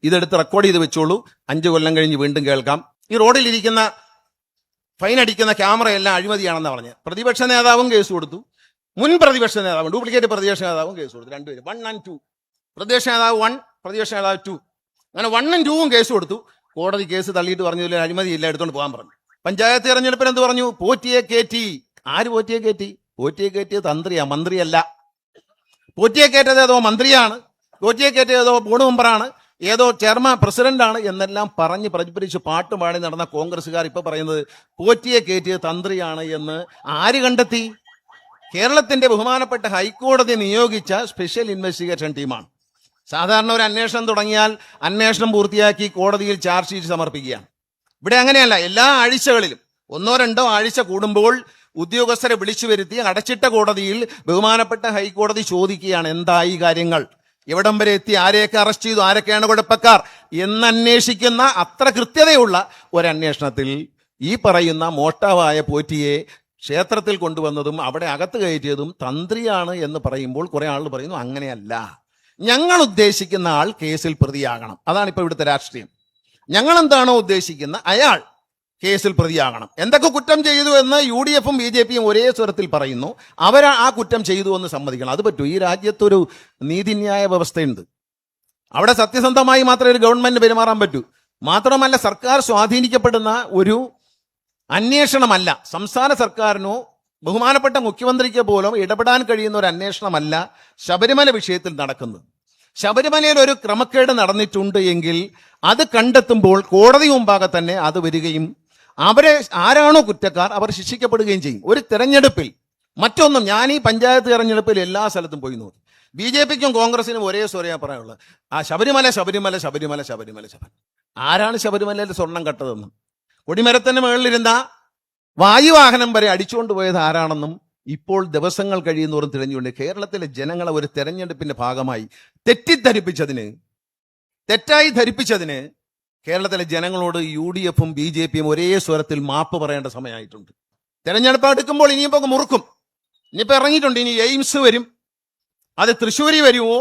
ഇതെടുത്ത് റെക്കോർഡ് ചെയ്ത് വെച്ചോളൂ, 5 കൊല്ലം കഴിഞ്ഞ് വീണ്ടും കേൾക്കാം. ഈ റോഡിലിരിക്കുന്ന ഫൈൻ അടിക്കുന്ന ക്യാമറയെല്ലാം അഴിമതിയാണെന്ന് പറഞ്ഞ് പ്രതിപക്ഷ നേതാവും കേസ് കൊടുത്തു, മുൻ പ്രതിപക്ഷ നേതാവും ഡ്യൂപ്ലിക്കേറ്റ് പ്രതിപക്ഷ നേതാവും കേസ് കൊടുത്തു. രണ്ടുപേരും 1 and 2, പ്രതിപക്ഷ നേതാവ് 1, പ്രതിപക്ഷ നേതാവ് 2. അങ്ങനെ 1 and 2 കേസ് കൊടുത്തു. കോടതി കേസ് തള്ളിയിട്ട് പറഞ്ഞു അഴിമതിയില്ല, എടുത്തോണ്ട് പോകാൻ പറഞ്ഞു. പഞ്ചായത്ത് തെരഞ്ഞെടുപ്പിന് എന്ത് പറഞ്ഞു? പോറ്റിയെ കയറ്റി. ആര് പോറ്റിയെ കയറ്റി? പോറ്റിയെ കയറ്റിയത് തന്ത്രിയാ, മന്ത്രിയല്ല. പോറ്റിയെ കയറ്റത് ഏതോ മന്ത്രിയാണ്, പോറ്റിയെ കയറ്റിയത് ഏതോ ബോർഡ് മെമ്പറാണ്, ഏതോ ചെയർമാൻ പ്രസിഡന്റാണ് എന്നെല്ലാം പറഞ്ഞ് പ്രതിഫലിച്ച് പാട്ടുപാടി നടന്ന കോൺഗ്രസ്സുകാർ ഇപ്പൊ പറയുന്നത് പോറ്റിയെ കയറ്റിയത് തന്ത്രിയാണ് എന്ന് ആര് കണ്ടെത്തി? കേരളത്തിന്റെ ബഹുമാനപ്പെട്ട ഹൈക്കോടതി നിയോഗിച്ച സ്പെഷ്യൽ ഇൻവെസ്റ്റിഗേഷൻ ടീമാണ്. സാധാരണ ഒരു അന്വേഷണം തുടങ്ങിയാൽ അന്വേഷണം പൂർത്തിയാക്കി കോടതിയിൽ ചാർജ് ഷീറ്റ് സമർപ്പിക്കുകയാണ്. ഇവിടെ അങ്ങനെയല്ല. എല്ലാ ആഴ്ചകളിലും 1-2 ആഴ്ച കൂടുമ്പോൾ ഉദ്യോഗസ്ഥരെ വിളിച്ചു വരുത്തി അടച്ചിട്ട കോടതിയിൽ ബഹുമാനപ്പെട്ട ഹൈക്കോടതി ചോദിക്കുകയാണ്, എന്തായി കാര്യങ്ങൾ, എവിടം വരെ എത്തി, ആരെയൊക്കെ അറസ്റ്റ് ചെയ്തു, ആരൊക്കെയാണ് കുഴപ്പക്കാർ എന്നന്വേഷിക്കുന്ന അത്ര കൃത്യതയുള്ള ഒരന്വേഷണത്തിൽ ഈ പറയുന്ന മോഷ്ടാവായ പോറ്റിയെ ക്ഷേത്രത്തിൽ കൊണ്ടുവന്നതും അവിടെ അകത്ത് കയറ്റിയതും തന്ത്രിയാണ് എന്ന് പറയുമ്പോൾ കുറെ ആൾ പറയുന്നു അങ്ങനെയല്ല, ഞങ്ങൾ ഉദ്ദേശിക്കുന്ന ആൾ കേസിൽ പ്രതിയാകണം. അതാണ് ഇപ്പോൾ ഇവിടുത്തെ രാഷ്ട്രീയം. ഞങ്ങൾ എന്താണോ ഉദ്ദേശിക്കുന്ന അയാൾ കേസിൽ പ്രതിയാകണം. എന്തൊക്കെ കുറ്റം ചെയ്തു എന്ന് UDF-ഉം BJP-യും ഒരേ സ്വരത്തിൽ പറയുന്നു. അവർ ആ കുറ്റം ചെയ്തു എന്ന് സമ്മതിക്കണം. അത് പറ്റൂ. ഈ രാജ്യത്തൊരു നീതിന്യായ വ്യവസ്ഥയുണ്ട്. അവിടെ സത്യസന്ധമായി മാത്രമേ ഒരു ഗവൺമെന്റ് പെരുമാറാൻ പറ്റൂ. മാത്രമല്ല, സർക്കാർ സ്വാധീനിക്കപ്പെടുന്ന ഒരു അന്വേഷണമല്ല, സംസ്ഥാന സർക്കാരിനോ ബഹുമാനപ്പെട്ട മുഖ്യമന്ത്രിക്ക് പോലും ഇടപെടാൻ കഴിയുന്ന ഒരു അന്വേഷണമല്ല ശബരിമല വിഷയത്തിൽ നടക്കുന്നത്. ശബരിമലയിൽ ഒരു ക്രമക്കേട് നടന്നിട്ടുണ്ട് എങ്കിൽ അത് കണ്ടെത്തുമ്പോൾ കോടതി മുമ്പാകെ തന്നെ അത് വരികയും അവരെ ആരാണോ കുറ്റക്കാർ അവർ ശിക്ഷിക്കപ്പെടുകയും ചെയ്യും. ഒരു തെരഞ്ഞെടുപ്പിൽ മറ്റൊന്നും, ഞാൻ ഈ പഞ്ചായത്ത് തെരഞ്ഞെടുപ്പിൽ എല്ലാ സ്ഥലത്തും പോയി നോക്കി. BJP-ക്കും കോൺഗ്രസിനും ഒരേ സ്വരം പറയാനുള്ളത് ആ ശബരിമല ശബരിമല ശബരിമല ശബരിമല ശബരിമല. ആരാണ് ശബരിമലയിൽ സ്വർണം കട്ടതെന്നും കൊടിമരത്തിന് മുകളിലിരുന്ന വായുവാഹനം വരെ അടിച്ചുകൊണ്ട് പോയത് ആരാണെന്നും ഇപ്പോൾ ദിവസങ്ങൾ കഴിയുന്നവരും തിരഞ്ഞുകൊണ്ട് കേരളത്തിലെ ജനങ്ങളെ ഒരു തെരഞ്ഞെടുപ്പിന്റെ ഭാഗമായി തെറ്റായി ധരിപ്പിച്ചതിന് കേരളത്തിലെ ജനങ്ങളോട് UDF-ഉം BJP-യും ഒരേ സ്വരത്തിൽ മാപ്പ് പറയേണ്ട സമയമായിട്ടുണ്ട്. തെരഞ്ഞെടുപ്പ് എടുക്കുമ്പോൾ ഇനിയിപ്പോൾ മുറുക്കും. ഇനിയിപ്പോൾ ഇറങ്ങിയിട്ടുണ്ട്. ഇനി എയിംസ് വരും. അത് തൃശ്ശൂരിൽ വരുമോ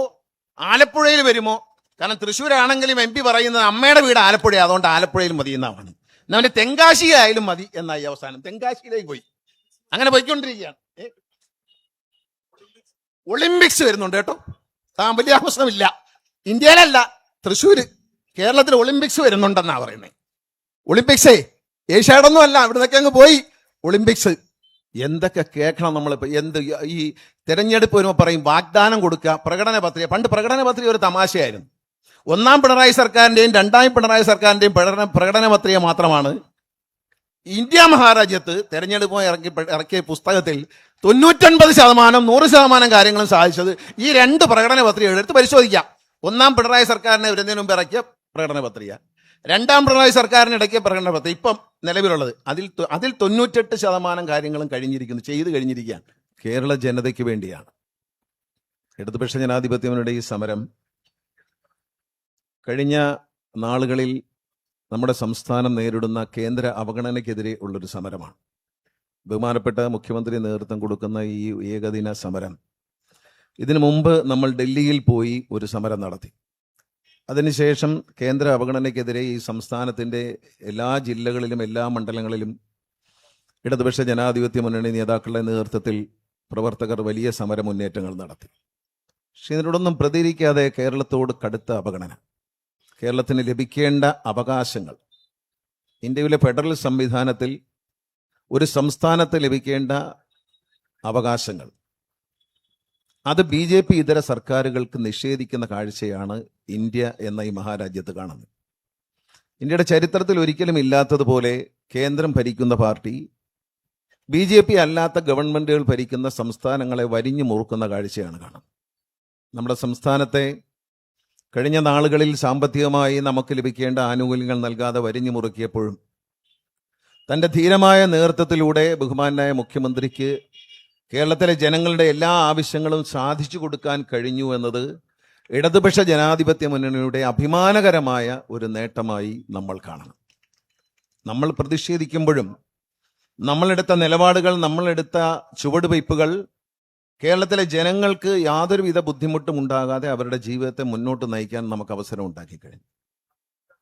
ആലപ്പുഴയിൽ വരുമോ? കാരണം തൃശ്ശൂരാണെങ്കിലും MP പറയുന്നത് അമ്മയുടെ വീട് ആലപ്പുഴ, അതുകൊണ്ട് ആലപ്പുഴയിൽ മതി എന്നാണ്. അവന്റെ തെങ്കാശിയിലായാലും മതി എന്നായി. അവസാനം തെങ്കാശിയിലേക്ക് പോയി. അങ്ങനെ പോയിക്കൊണ്ടിരിക്കുകയാണ്. ഒളിമ്പിക്സ് വരുന്നുണ്ട് കേട്ടോ. വലിയ ആവശ്യമില്ല. ഇന്ത്യയിലല്ല, തൃശ്ശൂര്, കേരളത്തിൽ ഒളിമ്പിക്സ് വരുന്നുണ്ടെന്നാ പറയുന്നത്. ഒളിമ്പിക്സേ ഏഷ്യാഡൊന്നും അല്ല, ഇവിടുന്നൊക്കെ അങ്ങ് പോയി ഒളിമ്പിക്സ്. എന്തൊക്കെ കേൾക്കണം നമ്മളിപ്പോൾ. ഈ തെരഞ്ഞെടുപ്പ് വരുമ്പോൾ പറയും വാഗ്ദാനം കൊടുക്കുക, പ്രകടന പത്രിക. പണ്ട് പ്രകടന പത്രിക ഒരു തമാശയായിരുന്നു. 1-ാം പിണറായി സർക്കാരിന്റെയും 2-ാം പിണറായി സർക്കാരിന്റെയും പ്രകടന പത്രിക മാത്രമാണ് ഇന്ത്യ മഹാരാജ്യത്ത് തെരഞ്ഞെടുപ്പ് ഇറക്കിയ പുസ്തകത്തിൽ 99% 100% കാര്യങ്ങളും സാധിച്ചത് ഈ 2 പ്രകടന പത്രിക എടുത്ത് പരിശോധിക്കാം. 1-ാം പിണറായി സർക്കാരിനെ വരുന്നതിന് മുമ്പ് ഇറക്കിയ പ്രകടന പത്രിക, 2-ാം പിണറായി സർക്കാരിന് ഇടയ്ക്കിയ പ്രകടന പത്രിക, ഇപ്പം നിലവിലുള്ളത്. അതിൽ 98% കാര്യങ്ങളും ചെയ്തു കഴിഞ്ഞിരിക്കുകയാണ്. കേരള ജനതയ്ക്ക് വേണ്ടിയാണ്. ഇടതുപക്ഷ ജനാധിപത്യ മുന്നണിയുടെ ഈ സമരം കഴിഞ്ഞ നാളുകളിൽ നമ്മുടെ സംസ്ഥാനം നേരിടുന്ന കേന്ദ്ര അവഗണനയ്ക്കെതിരെ ഉള്ളൊരു സമരമാണ്. ബഹുമാനപ്പെട്ട മുഖ്യമന്ത്രി നേതൃത്വം കൊടുക്കുന്ന ഈ ഏകദിന സമരം, ഇതിനു മുമ്പ് നമ്മൾ ഡൽഹിയിൽ പോയി ഒരു സമരം നടത്തി. അതിനുശേഷം കേന്ദ്ര അവഗണനയ്ക്കെതിരെ ഈ സംസ്ഥാനത്തിൻ്റെ എല്ലാ ജില്ലകളിലും എല്ലാ മണ്ഡലങ്ങളിലും ഇടതുപക്ഷ ജനാധിപത്യ മുന്നണി നേതാക്കളുടെ നേതൃത്വത്തിൽ പ്രവർത്തകർ വലിയ സമര മുന്നേറ്റങ്ങൾ നടത്തി. പക്ഷെ ഇതിനോടൊന്നും പ്രതികരിക്കാതെ കേരളത്തോട് കടുത്ത അവഗണന, കേരളത്തിന് ലഭിക്കേണ്ട അവകാശങ്ങൾ, ഇന്ത്യയിലെ ഫെഡറൽ സംവിധാനത്തിൽ ഒരു സംസ്ഥാനത്ത് ലഭിക്കേണ്ട അവകാശങ്ങൾ, അത് BJP ഇതര സർക്കാരുകൾക്ക് നിഷേധിക്കുന്ന കാഴ്ചയാണ് ഇന്ത്യ എന്ന ഈ മഹാരാജ്യത്ത് കാണുന്നത്. ഇന്ത്യയുടെ ചരിത്രത്തിൽ ഒരിക്കലും ഇല്ലാത്തതുപോലെ കേന്ദ്രം ഭരിക്കുന്ന പാർട്ടി BJP അല്ലാത്ത ഗവൺമെന്റുകൾ ഭരിക്കുന്ന സംസ്ഥാനങ്ങളെ വരിഞ്ഞു മുറുക്കുന്ന കാഴ്ചയാണ് കാണുന്നത്. നമ്മുടെ സംസ്ഥാനത്തെ കഴിഞ്ഞ നാളുകളിൽ സാമ്പത്തികമായി നമുക്ക് ലഭിക്കേണ്ട ആനുകൂല്യങ്ങൾ നൽകാതെ വരിഞ്ഞു മുറുക്കിയപ്പോഴും തൻ്റെ ധീരമായ നേതൃത്വത്തിലൂടെ ബഹുമാനായ മുഖ്യമന്ത്രിക്ക് കേരളത്തിലെ ജനങ്ങളുടെ എല്ലാ ആവശ്യങ്ങളും സാധിച്ചു കൊടുക്കാൻ കഴിഞ്ഞു എന്നത് ഇടതുപക്ഷ ജനാധിപത്യ മുന്നണിയുടെ അഭിമാനകരമായ ഒരു നേട്ടമായി നമ്മൾ കാണണം. നമ്മൾ പ്രതിഷേധിക്കുമ്പോഴും നമ്മളെടുത്ത നിലപാടുകൾ, നമ്മളെടുത്ത ചുവടുവയ്പ്പുകൾ കേരളത്തിലെ ജനങ്ങൾക്ക് യാതൊരുവിധ ബുദ്ധിമുട്ടും ഉണ്ടാകാതെ അവരുടെ ജീവിതത്തെ മുന്നോട്ട് നയിക്കാൻ നമുക്ക് അവസരം ഉണ്ടാക്കി കഴിഞ്ഞു.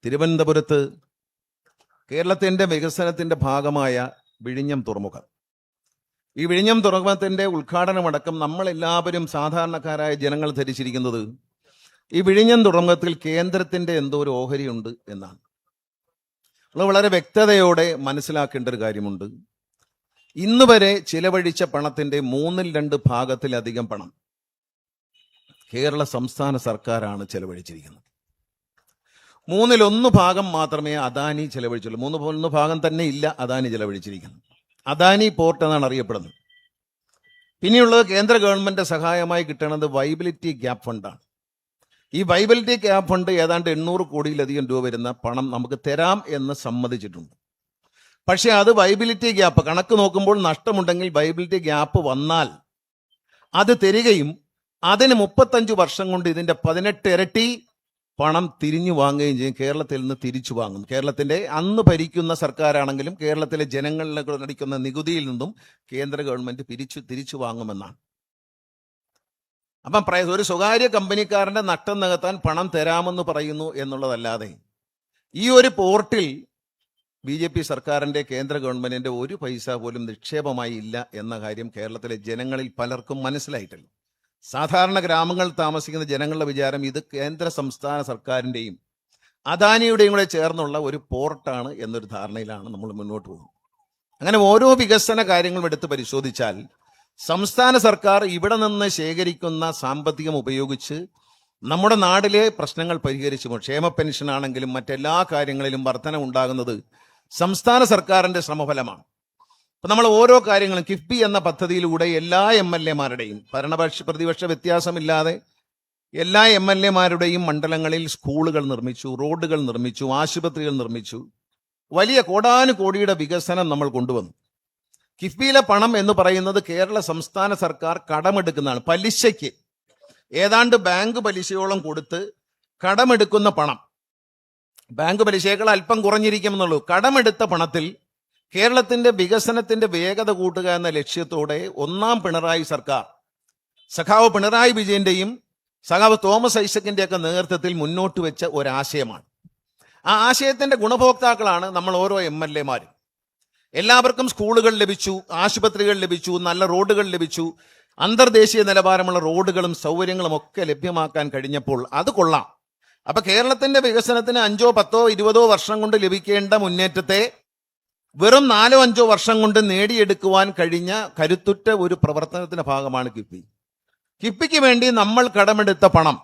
തിരുവനന്തപുരത്ത് കേരളത്തിൻ്റെ വികസനത്തിൻ്റെ ഭാഗമായ വിഴിഞ്ഞം തുറമുഖം, ഈ വിഴിഞ്ഞം തുറമുഖത്തിൻ്റെ ഉദ്ഘാടനമടക്കം നമ്മളെല്ലാവരും സാധാരണക്കാരായ ജനങ്ങൾ ധരിച്ചിരിക്കുന്നത് ഈ വിഴിഞ്ഞം തുറമുഖത്തിൽ കേന്ദ്രത്തിൻ്റെ എന്തോ ഒരു ഓഹരിയുണ്ട് എന്നാണ്. നമ്മൾ വളരെ വ്യക്തതയോടെ മനസ്സിലാക്കേണ്ട ഒരു കാര്യമുണ്ട്. ഇന്ന് വരെ ചിലവഴിച്ച പണത്തിൻ്റെ 2/3 ഭാഗത്തിലധികം പണം കേരള സംസ്ഥാന സർക്കാരാണ് ചെലവഴിച്ചിരിക്കുന്നത്. 1/3 ഭാഗം മാത്രമേ അദാനി ചെലവഴിച്ചുള്ളൂ. 1/3 ഭാഗം തന്നെ ഇല്ല അദാനി ചെലവഴിച്ചിരിക്കുന്നത്. അദാനി പോർട്ട് എന്നാണ് അറിയപ്പെടുന്നത്. പിന്നെയുള്ളത് കേന്ദ്ര ഗവൺമെന്റ് സഹായമായി കിട്ടുന്നത് വൈബിലിറ്റി ഗ്യാപ്പ് ഫണ്ടാണ്. ഈ വൈബിലിറ്റി ഗ്യാപ്പ് ഫണ്ട് ഏതാണ്ട് 800 കോടിയിലധികം രൂപ വരുന്ന പണം നമുക്ക് തരാം എന്ന് സമ്മതിച്ചിട്ടുണ്ട്. പക്ഷെ അത് വൈബിലിറ്റി ഗ്യാപ്പ് കണക്ക് നോക്കുമ്പോൾ നഷ്ടമുണ്ടെങ്കിൽ വൈബിലിറ്റി ഗ്യാപ്പ് വന്നാൽ അത് തരികയും അതിന് 35 വർഷം കൊണ്ട് ഇതിന്റെ 18 ഇരട്ടി പണം തിരിഞ്ഞു വാങ്ങുകയും ചെയ്യും. കേരളത്തിൽ നിന്ന് തിരിച്ചു വാങ്ങും. കേരളത്തിന്റെ അന്ന് ഭരിക്കുന്ന സർക്കാരാണെങ്കിലും കേരളത്തിലെ ജനങ്ങളിലേക്ക് അടിക്കുന്ന നികുതിയിൽ നിന്നും കേന്ദ്ര ഗവൺമെന്റ് തിരിച്ചു വാങ്ങുമെന്നാണ്. അപ്പം ഒരു സ്വകാര്യ കമ്പനിക്കാരന്റെ നഷ്ടം നികത്താൻ പണം തരാമെന്ന് പറയുന്നു എന്നുള്ളതല്ലാതെ ഈ ഒരു പോർട്ടിൽ BJP സർക്കാരിന്റെ കേന്ദ്ര ഗവൺമെന്റിന്റെ ഒരു പൈസ പോലും നിക്ഷേപമായി ഇല്ല എന്ന കാര്യം കേരളത്തിലെ ജനങ്ങളിൽ പലർക്കും മനസ്സിലായിട്ടില്ല. സാധാരണ ഗ്രാമങ്ങളിൽ താമസിക്കുന്ന ജനങ്ങളുടെ വിചാരം ഇത് കേന്ദ്ര സംസ്ഥാന സർക്കാരിൻ്റെയും അദാനിയുടെയും കൂടെ ചേർന്നുള്ള ഒരു പോർട്ടാണ് എന്നൊരു ധാരണയിലാണ് നമ്മൾ മുന്നോട്ട് പോകുന്നത്. അങ്ങനെ ഓരോ വികസന കാര്യങ്ങളും എടുത്ത് പരിശോധിച്ചാൽ സംസ്ഥാന സർക്കാർ ഇവിടെ നിന്ന് ശേഖരിക്കുന്ന സാമ്പത്തികം ഉപയോഗിച്ച് നമ്മുടെ നാട്ടിലെ പ്രശ്നങ്ങൾ പരിഹരിച്ചുമ്പോൾ ക്ഷേമ പെൻഷൻ ആണെങ്കിലും മറ്റെല്ലാ കാര്യങ്ങളിലും വർധന ഉണ്ടാകുന്നത് സംസ്ഥാന സർക്കാരിന്റെ ശ്രമഫലമാണ്. അപ്പം നമ്മൾ ഓരോ കാര്യങ്ങളും കിഫ്ബി എന്ന പദ്ധതിയിലൂടെ എല്ലാ MLA-മാരുടെയും പ്രതിപക്ഷ വ്യത്യാസമില്ലാതെ എല്ലാ MLA-മാരുടെയും മണ്ഡലങ്ങളിൽ സ്കൂളുകൾ നിർമ്മിച്ചു, റോഡുകൾ നിർമ്മിച്ചു, ആശുപത്രികൾ നിർമ്മിച്ചു. വലിയ കോടാനുകോടിയുടെ വികസനം നമ്മൾ കൊണ്ടുവന്നു. കിഫ്ബിയിലെ പണം എന്ന് പറയുന്നത് കേരള സംസ്ഥാന സർക്കാർ കടമെടുക്കുന്നതാണ്. പലിശയ്ക്ക് ഏതാണ്ട് ബാങ്ക് പലിശയോളം കൊടുത്ത് കടമെടുക്കുന്ന പണം, ബാങ്ക് പലിശയേക്കാൾ അല്പം കുറഞ്ഞിരിക്കുമെന്നുള്ളൂ. കടമെടുത്ത പണത്തിൽ കേരളത്തിന്റെ വികസനത്തിന്റെ വേഗത കൂട്ടുക എന്ന ലക്ഷ്യത്തോടെ ഒന്നാം പിണറായി സർക്കാർ സഖാവ് പിണറായി വിജയന്റെയും സഖാവ് തോമസ് ഐസക്കിന്റെയൊക്കെ നേതൃത്വത്തിൽ മുന്നോട്ട് വെച്ച ഒരാശയമാണ്. ആ ആശയത്തിന്റെ ഗുണഭോക്താക്കളാണ് നമ്മൾ ഓരോ MLA-മാരും. എല്ലാവർക്കും സ്കൂളുകൾ ലഭിച്ചു, ആശുപത്രികൾ ലഭിച്ചു, നല്ല റോഡുകൾ ലഭിച്ചു. അന്തർദേശീയ നിലവാരമുള്ള റോഡുകളും സൗകര്യങ്ങളും ഒക്കെ ലഭ്യമാക്കാൻ കഴിഞ്ഞപ്പോൾ അത് കൊള്ളാം. അപ്പൊ കേരളത്തിന്റെ വികസനത്തിന് 5, 10, 20 വർഷം കൊണ്ട് ലഭിക്കേണ്ട മുന്നേറ്റത്തെ വെറും 4, 5 വർഷം കൊണ്ട് നേടിയെടുക്കുവാൻ കഴിഞ്ഞ കരുത്തുറ്റ ഒരു പ്രവർത്തനത്തിന്റെ ഭാഗമാണ് കിഫ്ബി. കിഫ്ബിക്ക് വേണ്ടി നമ്മൾ കടമെടുത്ത പണം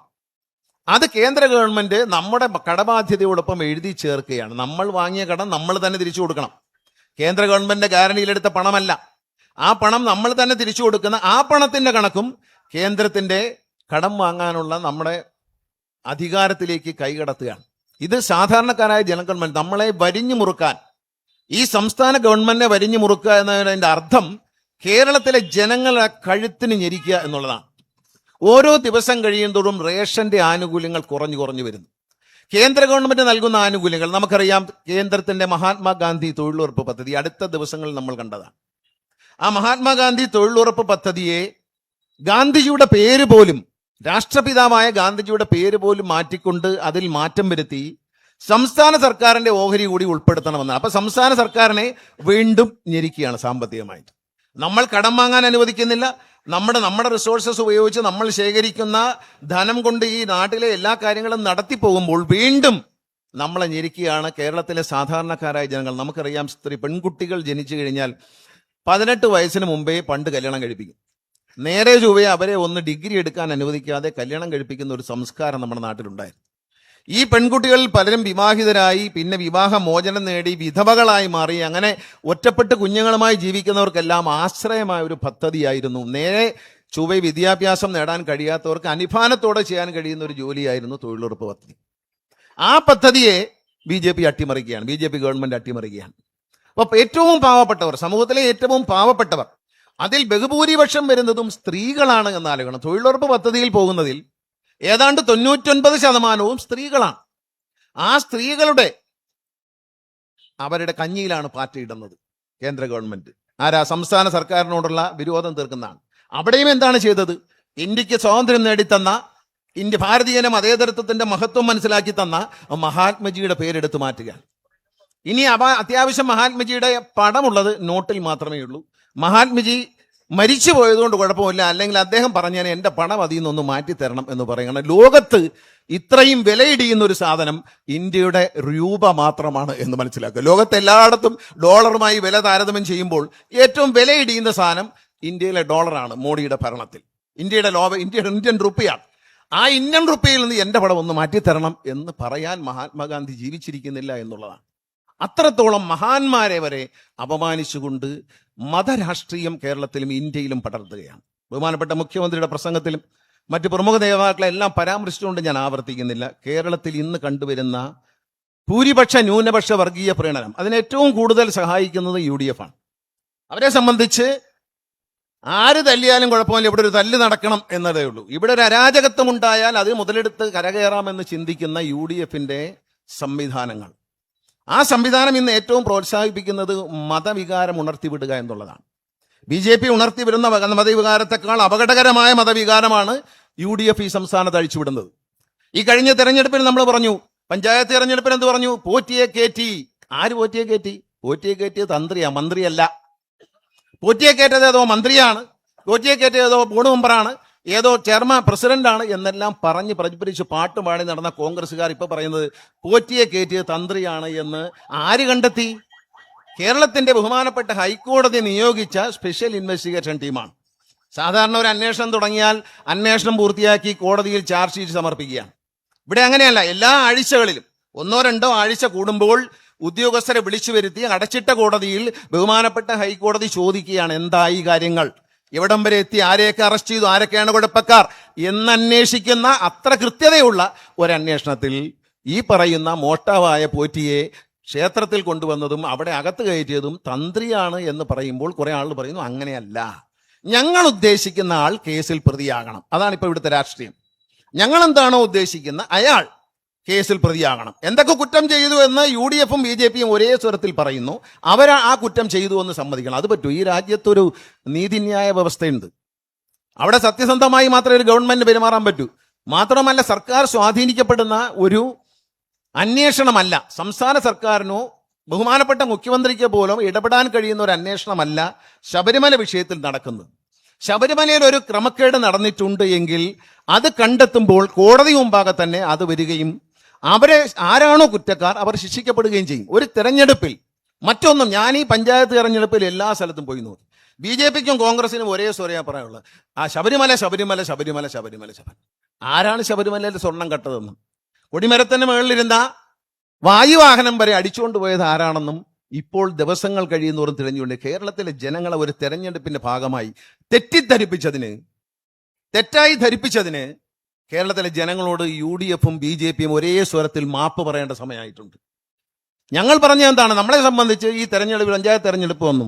അത് കേന്ദ്ര ഗവൺമെന്റ് നമ്മുടെ കടബാധ്യതയോടൊപ്പം എഴുതി ചേർക്കുകയാണ്. നമ്മൾ വാങ്ങിയ കടം നമ്മൾ തന്നെ തിരിച്ചു കൊടുക്കണം. കേന്ദ്ര ഗവൺമെന്റിന്റെ ഗ്യാരണ്ടിയിലെടുത്ത പണമല്ല. ആ പണം നമ്മൾ തന്നെ തിരിച്ചു കൊടുക്കുന്ന ആ പണത്തിന്റെ കണക്കും കേന്ദ്രത്തിന്റെ കടം വാങ്ങാനുള്ള നമ്മുടെ അധികാരത്തിലേക്ക് കൈകടത്തുകയാണ്. ഇത് സാധാരണക്കാരായ ജനഗവൺമെന്റ് നമ്മളെ വരിഞ്ഞു മുറുക്കാൻ, ഈ സംസ്ഥാന ഗവൺമെന്റിനെ വരിഞ്ഞു മുറുക്കുക എന്നതിന്റെ അർത്ഥം കേരളത്തിലെ ജനങ്ങളെ കഴുത്തിന് ഞെരിക്കുക എന്നുള്ളതാണ്. ഓരോ ദിവസം കഴിയുന്നതോറും റേഷന്റെ ആനുകൂല്യങ്ങൾ കുറഞ്ഞു വരുന്നു. കേന്ദ്ര ഗവൺമെന്റ് നൽകുന്ന ആനുകൂല്യങ്ങൾ നമുക്കറിയാം. കേന്ദ്രത്തിന്റെ മഹാത്മാഗാന്ധി തൊഴിലുറപ്പ് പദ്ധതി അടുത്ത ദിവസങ്ങളിൽ നമ്മൾ കണ്ടതാണ്. ആ മഹാത്മാഗാന്ധി തൊഴിലുറപ്പ് പദ്ധതിയെ ഗാന്ധിജിയുടെ പേര് പോലും, രാഷ്ട്രപിതാവായ ഗാന്ധിജിയുടെ പേര് പോലും മാറ്റിക്കൊണ്ട് അതിൽ മാറ്റം വരുത്തി സംസ്ഥാന സർക്കാരിന്റെ ഓഹരി കൂടി ഉൾപ്പെടുത്തണമെന്നാണ്. അപ്പൊ സംസ്ഥാന സർക്കാരിനെ വീണ്ടും ഞെരിക്കുകയാണ് സാമ്പത്തികമായിട്ട്. നമ്മൾ കടം വാങ്ങാൻ അനുവദിക്കുന്നില്ല. നമ്മുടെ റിസോഴ്സസ് ഉപയോഗിച്ച് നമ്മൾ ശേഖരിക്കുന്ന ധനം കൊണ്ട് ഈ നാട്ടിലെ എല്ലാ കാര്യങ്ങളും നടത്തിപ്പോകുമ്പോൾ വീണ്ടും നമ്മളെ ഞെരിക്കുകയാണ് കേരളത്തിലെ സാധാരണക്കാരായ ജനങ്ങൾ. നമുക്കറിയാം, പെൺകുട്ടികൾ ജനിച്ചു കഴിഞ്ഞാൽ 18 വയസ്സിന് മുമ്പേ പണ്ട് കല്യാണം കഴിപ്പിക്കും. നേരെ ചൊവ്വേ അവരെ ഒന്ന് ഡിഗ്രി എടുക്കാൻ അനുവദിക്കാതെ കല്യാണം കഴിപ്പിക്കുന്ന ഒരു സംസ്കാരം നമ്മുടെ നാട്ടിലുണ്ടായിരുന്നു. ഈ പെൺകുട്ടികളിൽ പലരും വിവാഹിതരായി, പിന്നെ വിവാഹമോചനം നേടി വിധവകളായി മാറി. അങ്ങനെ ഒറ്റപ്പെട്ട് കുഞ്ഞുങ്ങളുമായി ജീവിക്കുന്നവർക്കെല്ലാം ആശ്രയമായ ഒരു പദ്ധതിയായിരുന്നു. നേരെ ചൊവ്വേ വിദ്യാഭ്യാസം നേടാൻ കഴിയാത്തവർക്ക് അനുഭാനത്തോടെ ചെയ്യാൻ കഴിയുന്ന ഒരു ജോലിയായിരുന്നു തൊഴിലുറപ്പ് പദ്ധതി. ആ പദ്ധതിയെ BJP അട്ടിമറിക്കുകയാണ്, BJP ഗവൺമെന്റ് അട്ടിമറിക്കുകയാണ്. അപ്പൊ ഏറ്റവും പാവപ്പെട്ടവർ, സമൂഹത്തിലെ ഏറ്റവും പാവപ്പെട്ടവർ, അതിൽ ബഹുഭൂരിപക്ഷം വരുന്നതും സ്ത്രീകളാണ് എന്നാലോചിക്കണം. തൊഴിലുറപ്പ് പദ്ധതിയിൽ പോകുന്നതിൽ ഏതാണ്ട് 99% സ്ത്രീകളാണ്. ആ സ്ത്രീകളുടെ അവരുടെ കഞ്ഞിയിലാണ് പാറ്റയിടുന്നത് കേന്ദ്ര ഗവൺമെന്റ്. ആരാ? സംസ്ഥാന സർക്കാരിനോടുള്ള വിരോധം തീർക്കുന്നതാണ്. അവിടെയും എന്താണ് ചെയ്തത്? ഇന്ത്യക്ക് സ്വാതന്ത്ര്യം നേടിത്തന്ന ഇന്ത്യ ഭാരതീയന മതേതരത്വത്തിന്റെ മഹത്വം മനസ്സിലാക്കി തന്ന മഹാത്മജിയുടെ പേരെടുത്ത് മാറ്റുക. ഇനി അത്യാവശ്യം മഹാത്മജിയുടെ പടമുള്ളത് നോട്ടിൽ മാത്രമേ ഉള്ളൂ. മഹാത്മജി മരിച്ചു പോയതുകൊണ്ട് കുഴപ്പമില്ല, അല്ലെങ്കിൽ അദ്ദേഹം പറഞ്ഞാൽ എൻ്റെ പണം അതിൽ നിന്നൊന്ന് മാറ്റിത്തരണം എന്ന് പറയണം. ലോകത്ത് ഇത്രയും വിലയിടിയുന്ന ഒരു സാധനം ഇന്ത്യയുടെ രൂപ മാത്രമാണ് എന്ന് മനസ്സിലാക്കുക. ലോകത്ത് എല്ലായിടത്തും ഡോളറുമായി വില താരതമ്യം ചെയ്യുമ്പോൾ ഏറ്റവും വിലയിടിയുന്ന സാധനം ഇന്ത്യയിലെ ഡോളറാണ്. മോഡിയുടെ ഭരണത്തിൽ ഇന്ത്യൻ റുപ്പിയാണ്. ആ ഇന്ത്യൻ റുപ്പിയിൽ നിന്ന് എൻ്റെ പണം ഒന്ന് മാറ്റിത്തരണം എന്ന് പറയാൻ മഹാത്മാഗാന്ധി ജീവിച്ചിരിക്കുന്നില്ല എന്നുള്ളതാണ്. അത്രത്തോളം മഹാന്മാരെ വരെ അപമാനിച്ചുകൊണ്ട് മതരാഷ്ട്രീയം കേരളത്തിലും ഇന്ത്യയിലും പടർത്തുകയാണ്. ബഹുമാനപ്പെട്ട മുഖ്യമന്ത്രിയുടെ പ്രസംഗത്തിലും മറ്റ് പ്രമുഖ നേതാക്കളെ എല്ലാം പരാമർശിച്ചുകൊണ്ട് ഞാൻ ആവർത്തിക്കുന്നില്ല. കേരളത്തിൽ ഇന്ന് കണ്ടുവരുന്ന ഭൂരിപക്ഷ ന്യൂനപക്ഷ വർഗീയ പ്രീണനം അതിന് ഏറ്റവും കൂടുതൽ സഹായിക്കുന്നത് UDF ആണ്. അവരെ സംബന്ധിച്ച് ആര് തല്ലിയാലും കുഴപ്പമില്ല, ഇവിടെ ഒരു തല്ല് നടക്കണം എന്നതേ ഉള്ളൂ. ഇവിടെ ഒരു അരാജകത്വം ഉണ്ടായാൽ അത് മുതലെടുത്ത് കരകയറാമെന്ന് ചിന്തിക്കുന്ന UDFന്റെ സംവിധാനങ്ങൾ, ആ സംവിധാനം ഇന്ന് ഏറ്റവും പ്രോത്സാഹിപ്പിക്കുന്നത് മതവികാരം ഉണർത്തിവിടുക എന്നുള്ളതാണ്. BJP ഉണർത്തിവിടുന്ന മതവികാരത്തെക്കാൾ അപകടകരമായ മതവികാരമാണ് UDF ഈ സംസ്ഥാനത്ത് അഴിച്ചുവിടുന്നത്. ഈ കഴിഞ്ഞ തെരഞ്ഞെടുപ്പിൽ നമ്മൾ പറഞ്ഞു, പഞ്ചായത്ത് തെരഞ്ഞെടുപ്പിൽ എന്ത് പറഞ്ഞു? പോറ്റിയെ കയറ്റി. ആര് പോറ്റിയെ കയറ്റി? പോറ്റിയെ കയറ്റിയത് തന്ത്രിയാ, മന്ത്രിയല്ല. പോറ്റിയെ കയറ്റത് ഏതോ മന്ത്രിയാണ്, പോറ്റിയെ കയറ്റിയത് ഏതോ ബോർഡ് മെമ്പറാണ്, ഏതോ ചെയർമാൻ പ്രസിഡന്റാണ് എന്നെല്ലാം പറഞ്ഞ് പ്രചരിപ്പിച്ച് പാട്ട് പാടി നടന്ന കോൺഗ്രസ്സുകാർ ഇപ്പൊ പറയുന്നത് പോറ്റിയെ കയറ്റിയത് തന്ത്രിയാണ് എന്ന് ആര് കണ്ടെത്തി? കേരളത്തിന്റെ ബഹുമാനപ്പെട്ട ഹൈക്കോടതി നിയോഗിച്ച സ്പെഷ്യൽ ഇൻവെസ്റ്റിഗേഷൻ ടീമാണ്. സാധാരണ ഒരു അന്വേഷണം തുടങ്ങിയാൽ അന്വേഷണം പൂർത്തിയാക്കി കോടതിയിൽ ചാർജ് ഷീറ്റ് സമർപ്പിക്കുകയാണ്. ഇവിടെ അങ്ങനെയല്ല. എല്ലാ ആഴ്ചകളിലും 1-2 ആഴ്ച കൂടുമ്പോൾ ഉദ്യോഗസ്ഥരെ വിളിച്ചു വരുത്തി അടച്ചിട്ട കോടതിയിൽ ബഹുമാനപ്പെട്ട ഹൈക്കോടതി ചോദിക്കുകയാണ്, എന്തായി കാര്യങ്ങൾ, എവിടം വരെ എത്തി, ആരെയൊക്കെ അറസ്റ്റ് ചെയ്തു, ആരൊക്കെയാണ് കുഴപ്പക്കാർ എന്നന്വേഷിക്കുന്ന അത്ര കൃത്യതയുള്ള ഒരന്വേഷണത്തിൽ ഈ പറയുന്ന മോഷ്ടാവായ പോറ്റിയെ ക്ഷേത്രത്തിൽ കൊണ്ടുവന്നതും അവിടെ അകത്ത് കയറ്റിയതും തന്ത്രിയാണ് എന്ന് പറയുമ്പോൾ കുറെ ആൾ പറയുന്നു അങ്ങനെയല്ല, ഞങ്ങൾ ഉദ്ദേശിക്കുന്ന ആൾ കേസിൽ പ്രതിയാകണം. അതാണ് ഇപ്പോൾ ഇവിടുത്തെ രാഷ്ട്രീയം. ഞങ്ങൾ എന്താണോ ഉദ്ദേശിക്കുന്ന അയാൾ കേസിൽ പ്രതിയാകണം. എന്തൊക്കെ കുറ്റം ചെയ്തു എന്ന് UDFും BJPയും ഒരേ സ്വരത്തിൽ പറയുന്നു. അവർ ആ കുറ്റം ചെയ്തു എന്ന് സമ്മതിക്കണം. അത് പറ്റൂ. ഈ രാജ്യത്തൊരു നീതിന്യായ വ്യവസ്ഥയുണ്ട്. അവിടെ സത്യസന്ധമായി മാത്രമേ ഒരു ഗവൺമെന്റ് പെരുമാറാൻ പറ്റൂ. മാത്രമല്ല, സർക്കാർ സ്വാധീനിക്കപ്പെടുന്ന ഒരു അന്വേഷണമല്ല, സംസ്ഥാന സർക്കാരിനോ ബഹുമാനപ്പെട്ട മുഖ്യമന്ത്രിക്ക് പോലും ഇടപെടാൻ കഴിയുന്ന ഒരു അന്വേഷണമല്ല ശബരിമല വിഷയത്തിൽ നടക്കുന്നത്. ശബരിമലയിൽ ഒരു ക്രമക്കേട് നടന്നിട്ടുണ്ട് എങ്കിൽ അത് കണ്ടെത്തുമ്പോൾ കോടതി മുമ്പാകെ തന്നെ അത് വരികയും അവരെ ആരാണോ കുറ്റക്കാർ അവർ ശിക്ഷിക്കപ്പെടുകയും ചെയ്യും. ഒരു തെരഞ്ഞെടുപ്പിൽ മറ്റൊന്നും, ഞാൻ ഈ പഞ്ചായത്ത് തെരഞ്ഞെടുപ്പിൽ എല്ലാ സ്ഥലത്തും പോയി നോക്കി. BJPക്കും കോൺഗ്രസിനും ഒരേ സ്വരം പറയാനുള്ളത് ആ ശബരിമല ശബരിമല ശബരിമല ശബരിമല ശബരിമല. ആരാണ് ശബരിമലയിൽ സ്വർണം കട്ടതെന്നും കൊടിമരത്തിന് മുകളിലിരുന്ന വായുവാഹനം വരെ അടിച്ചുകൊണ്ട് പോയത് ആരാണെന്നും ഇപ്പോൾ ദിവസങ്ങൾ കഴിയുന്നോറും തിരഞ്ഞുകൊണ്ട് കേരളത്തിലെ ജനങ്ങളെ ഒരു തെരഞ്ഞെടുപ്പിന്റെ ഭാഗമായി തെറ്റായി ധരിപ്പിച്ചതിന് കേരളത്തിലെ ജനങ്ങളോട് UDFും BJPയും ഒരേ സ്വരത്തിൽ മാപ്പ് പറയേണ്ട സമയമായിട്ടുണ്ട്. ഞങ്ങൾ പറഞ്ഞ എന്താണ്? നമ്മളെ സംബന്ധിച്ച് ഈ തെരഞ്ഞെടുപ്പ്, പഞ്ചായത്ത് തെരഞ്ഞെടുപ്പ് വന്നു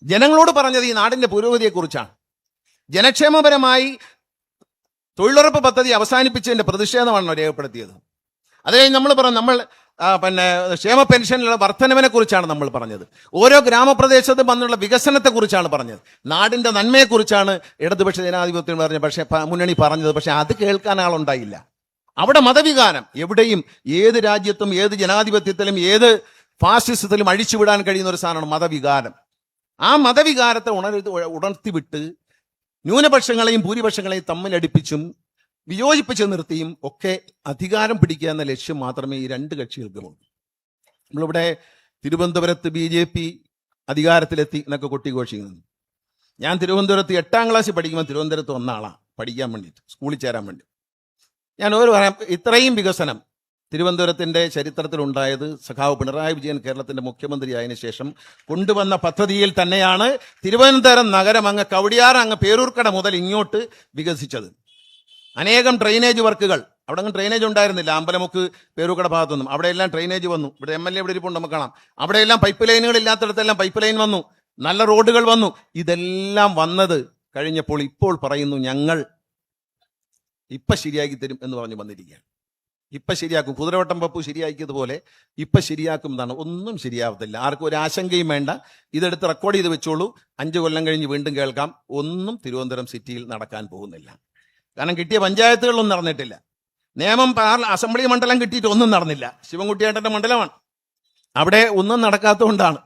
ജനങ്ങളോട് പറഞ്ഞത് ഈ നാടിന്റെ പുരോഗതിയെക്കുറിച്ചാണ്. ജനക്ഷേമപരമായി തൊഴിലുറപ്പ് പദ്ധതി അവസാനിപ്പിച്ചതിന്റെ പ്രതിഷേധമാണ് രേഖപ്പെടുത്തിയത്. അത് കഴിഞ്ഞ് നമ്മൾ ക്ഷേമ പെൻഷനിലുള്ള വർധനവിനെ കുറിച്ചാണ് നമ്മൾ പറഞ്ഞത്. ഓരോ ഗ്രാമപ്രദേശത്തും വന്നുള്ള വികസനത്തെക്കുറിച്ചാണ് പറഞ്ഞത്. നാടിന്റെ നന്മയെക്കുറിച്ചാണ് ഇടതുപക്ഷ ജനാധിപത്യം മുന്നണി പറഞ്ഞത്. പക്ഷെ അത് കേൾക്കാൻ ആളുണ്ടായില്ല. അവിടെ മതവികാരം എവിടെയും, ഏത് രാജ്യത്തും, ഏത് ജനാധിപത്യത്തിലും, ഏത് ഫാസിസത്തിലും അഴിച്ചുവിടാൻ കഴിയുന്ന ഒരു സാധനമാണ് മതവികാരം. ആ മതവികാരത്തെ ഉണർത്തിവിട്ട് ന്യൂനപക്ഷങ്ങളെയും ഭൂരിപക്ഷങ്ങളെയും തമ്മിലടിപ്പിച്ചും വിയോജിപ്പിച്ച് നിർത്തിയും ഒക്കെ അധികാരം പിടിക്കുക എന്ന ലക്ഷ്യം മാത്രമേ ഈ രണ്ട് കക്ഷികൾക്കുമുള്ളൂ. നമ്മളിവിടെ തിരുവനന്തപുരത്ത് BJP അധികാരത്തിലെത്തി എന്നൊക്കെ കൊട്ടിഘോഷിക്കുന്നു. ഞാൻ തിരുവനന്തപുരത്ത് 8ാം ക്ലാസ്സിൽ പഠിക്കുമ്പോൾ തിരുവനന്തപുരത്ത് വന്ന ആളാണ്, പഠിക്കാൻ വേണ്ടിയിട്ട്, സ്കൂളിൽ ചേരാൻ വേണ്ടി. ഞാൻ പറയാം, ഇത്രയും വികസനം തിരുവനന്തപുരത്തിന്റെ ചരിത്രത്തിലുണ്ടായത് സഖാവ് പിണറായി വിജയൻ കേരളത്തിന്റെ മുഖ്യമന്ത്രിയായതിനു ശേഷം കൊണ്ടുവന്ന പദ്ധതിയിൽ തന്നെയാണ് തിരുവനന്തപുരം നഗരം അങ്ങ് കവടിയാർ അങ്ങ് പേരൂർക്കട മുതൽ ഇങ്ങോട്ട് വികസിച്ചത്. അനേകം ഡ്രെയിനേജ് വർക്കുകൾ, അവിടെ അങ്ങ് ഡ്രെയിനേജ് ഉണ്ടായിരുന്നില്ല, അമ്പലമുക്ക് പേരൂർക്കട ഭാഗത്തൊന്നും. അവിടെയെല്ലാം ഡ്രെയിനേജ് വന്നു. ഇവിടെ MLA ഇവിടെ ഇരിപ്പുണ്ട്, നമുക്ക് കാണാം. അവിടെയെല്ലാം പൈപ്പ് ലൈനുകൾ ഇല്ലാത്തടത്തെല്ലാം പൈപ്പ് ലൈൻ വന്നു, നല്ല റോഡുകൾ വന്നു. ഇതെല്ലാം വന്നത് കഴിഞ്ഞപ്പോൾ ഇപ്പോൾ പറയുന്നു ഞങ്ങൾ ശരിയാക്കി തരും എന്ന് പറഞ്ഞു വന്നിരിക്കുകയാണ്. ശരിയാക്കും, കുതിരവട്ടം പപ്പു ശരിയാക്കിയതുപോലെ ശരിയാക്കും എന്നാണ്. ഒന്നും ശരിയാവത്തില്ല. ആർക്കും ഒരു ആശങ്കയും വേണ്ട. ഇതെടുത്ത് റെക്കോർഡ് ചെയ്ത് വെച്ചോളൂ. 5 കൊല്ലം കഴിഞ്ഞ് വീണ്ടും കേൾക്കാം. ഒന്നും തിരുവനന്തപുരം സിറ്റിയിൽ നടക്കാൻ പോകുന്നില്ല. കാരണം കിട്ടിയ പഞ്ചായത്തുകളിലൊന്നും നടന്നിട്ടില്ല. നേമം അസംബ്ലി മണ്ഡലം കിട്ടിയിട്ട് ഒന്നും നടന്നില്ല. ശിവൻകുട്ടിയേട്ടന്റെ മണ്ഡലമാണ്. അവിടെ ഒന്നും നടക്കാത്തതുകൊണ്ടാണ്.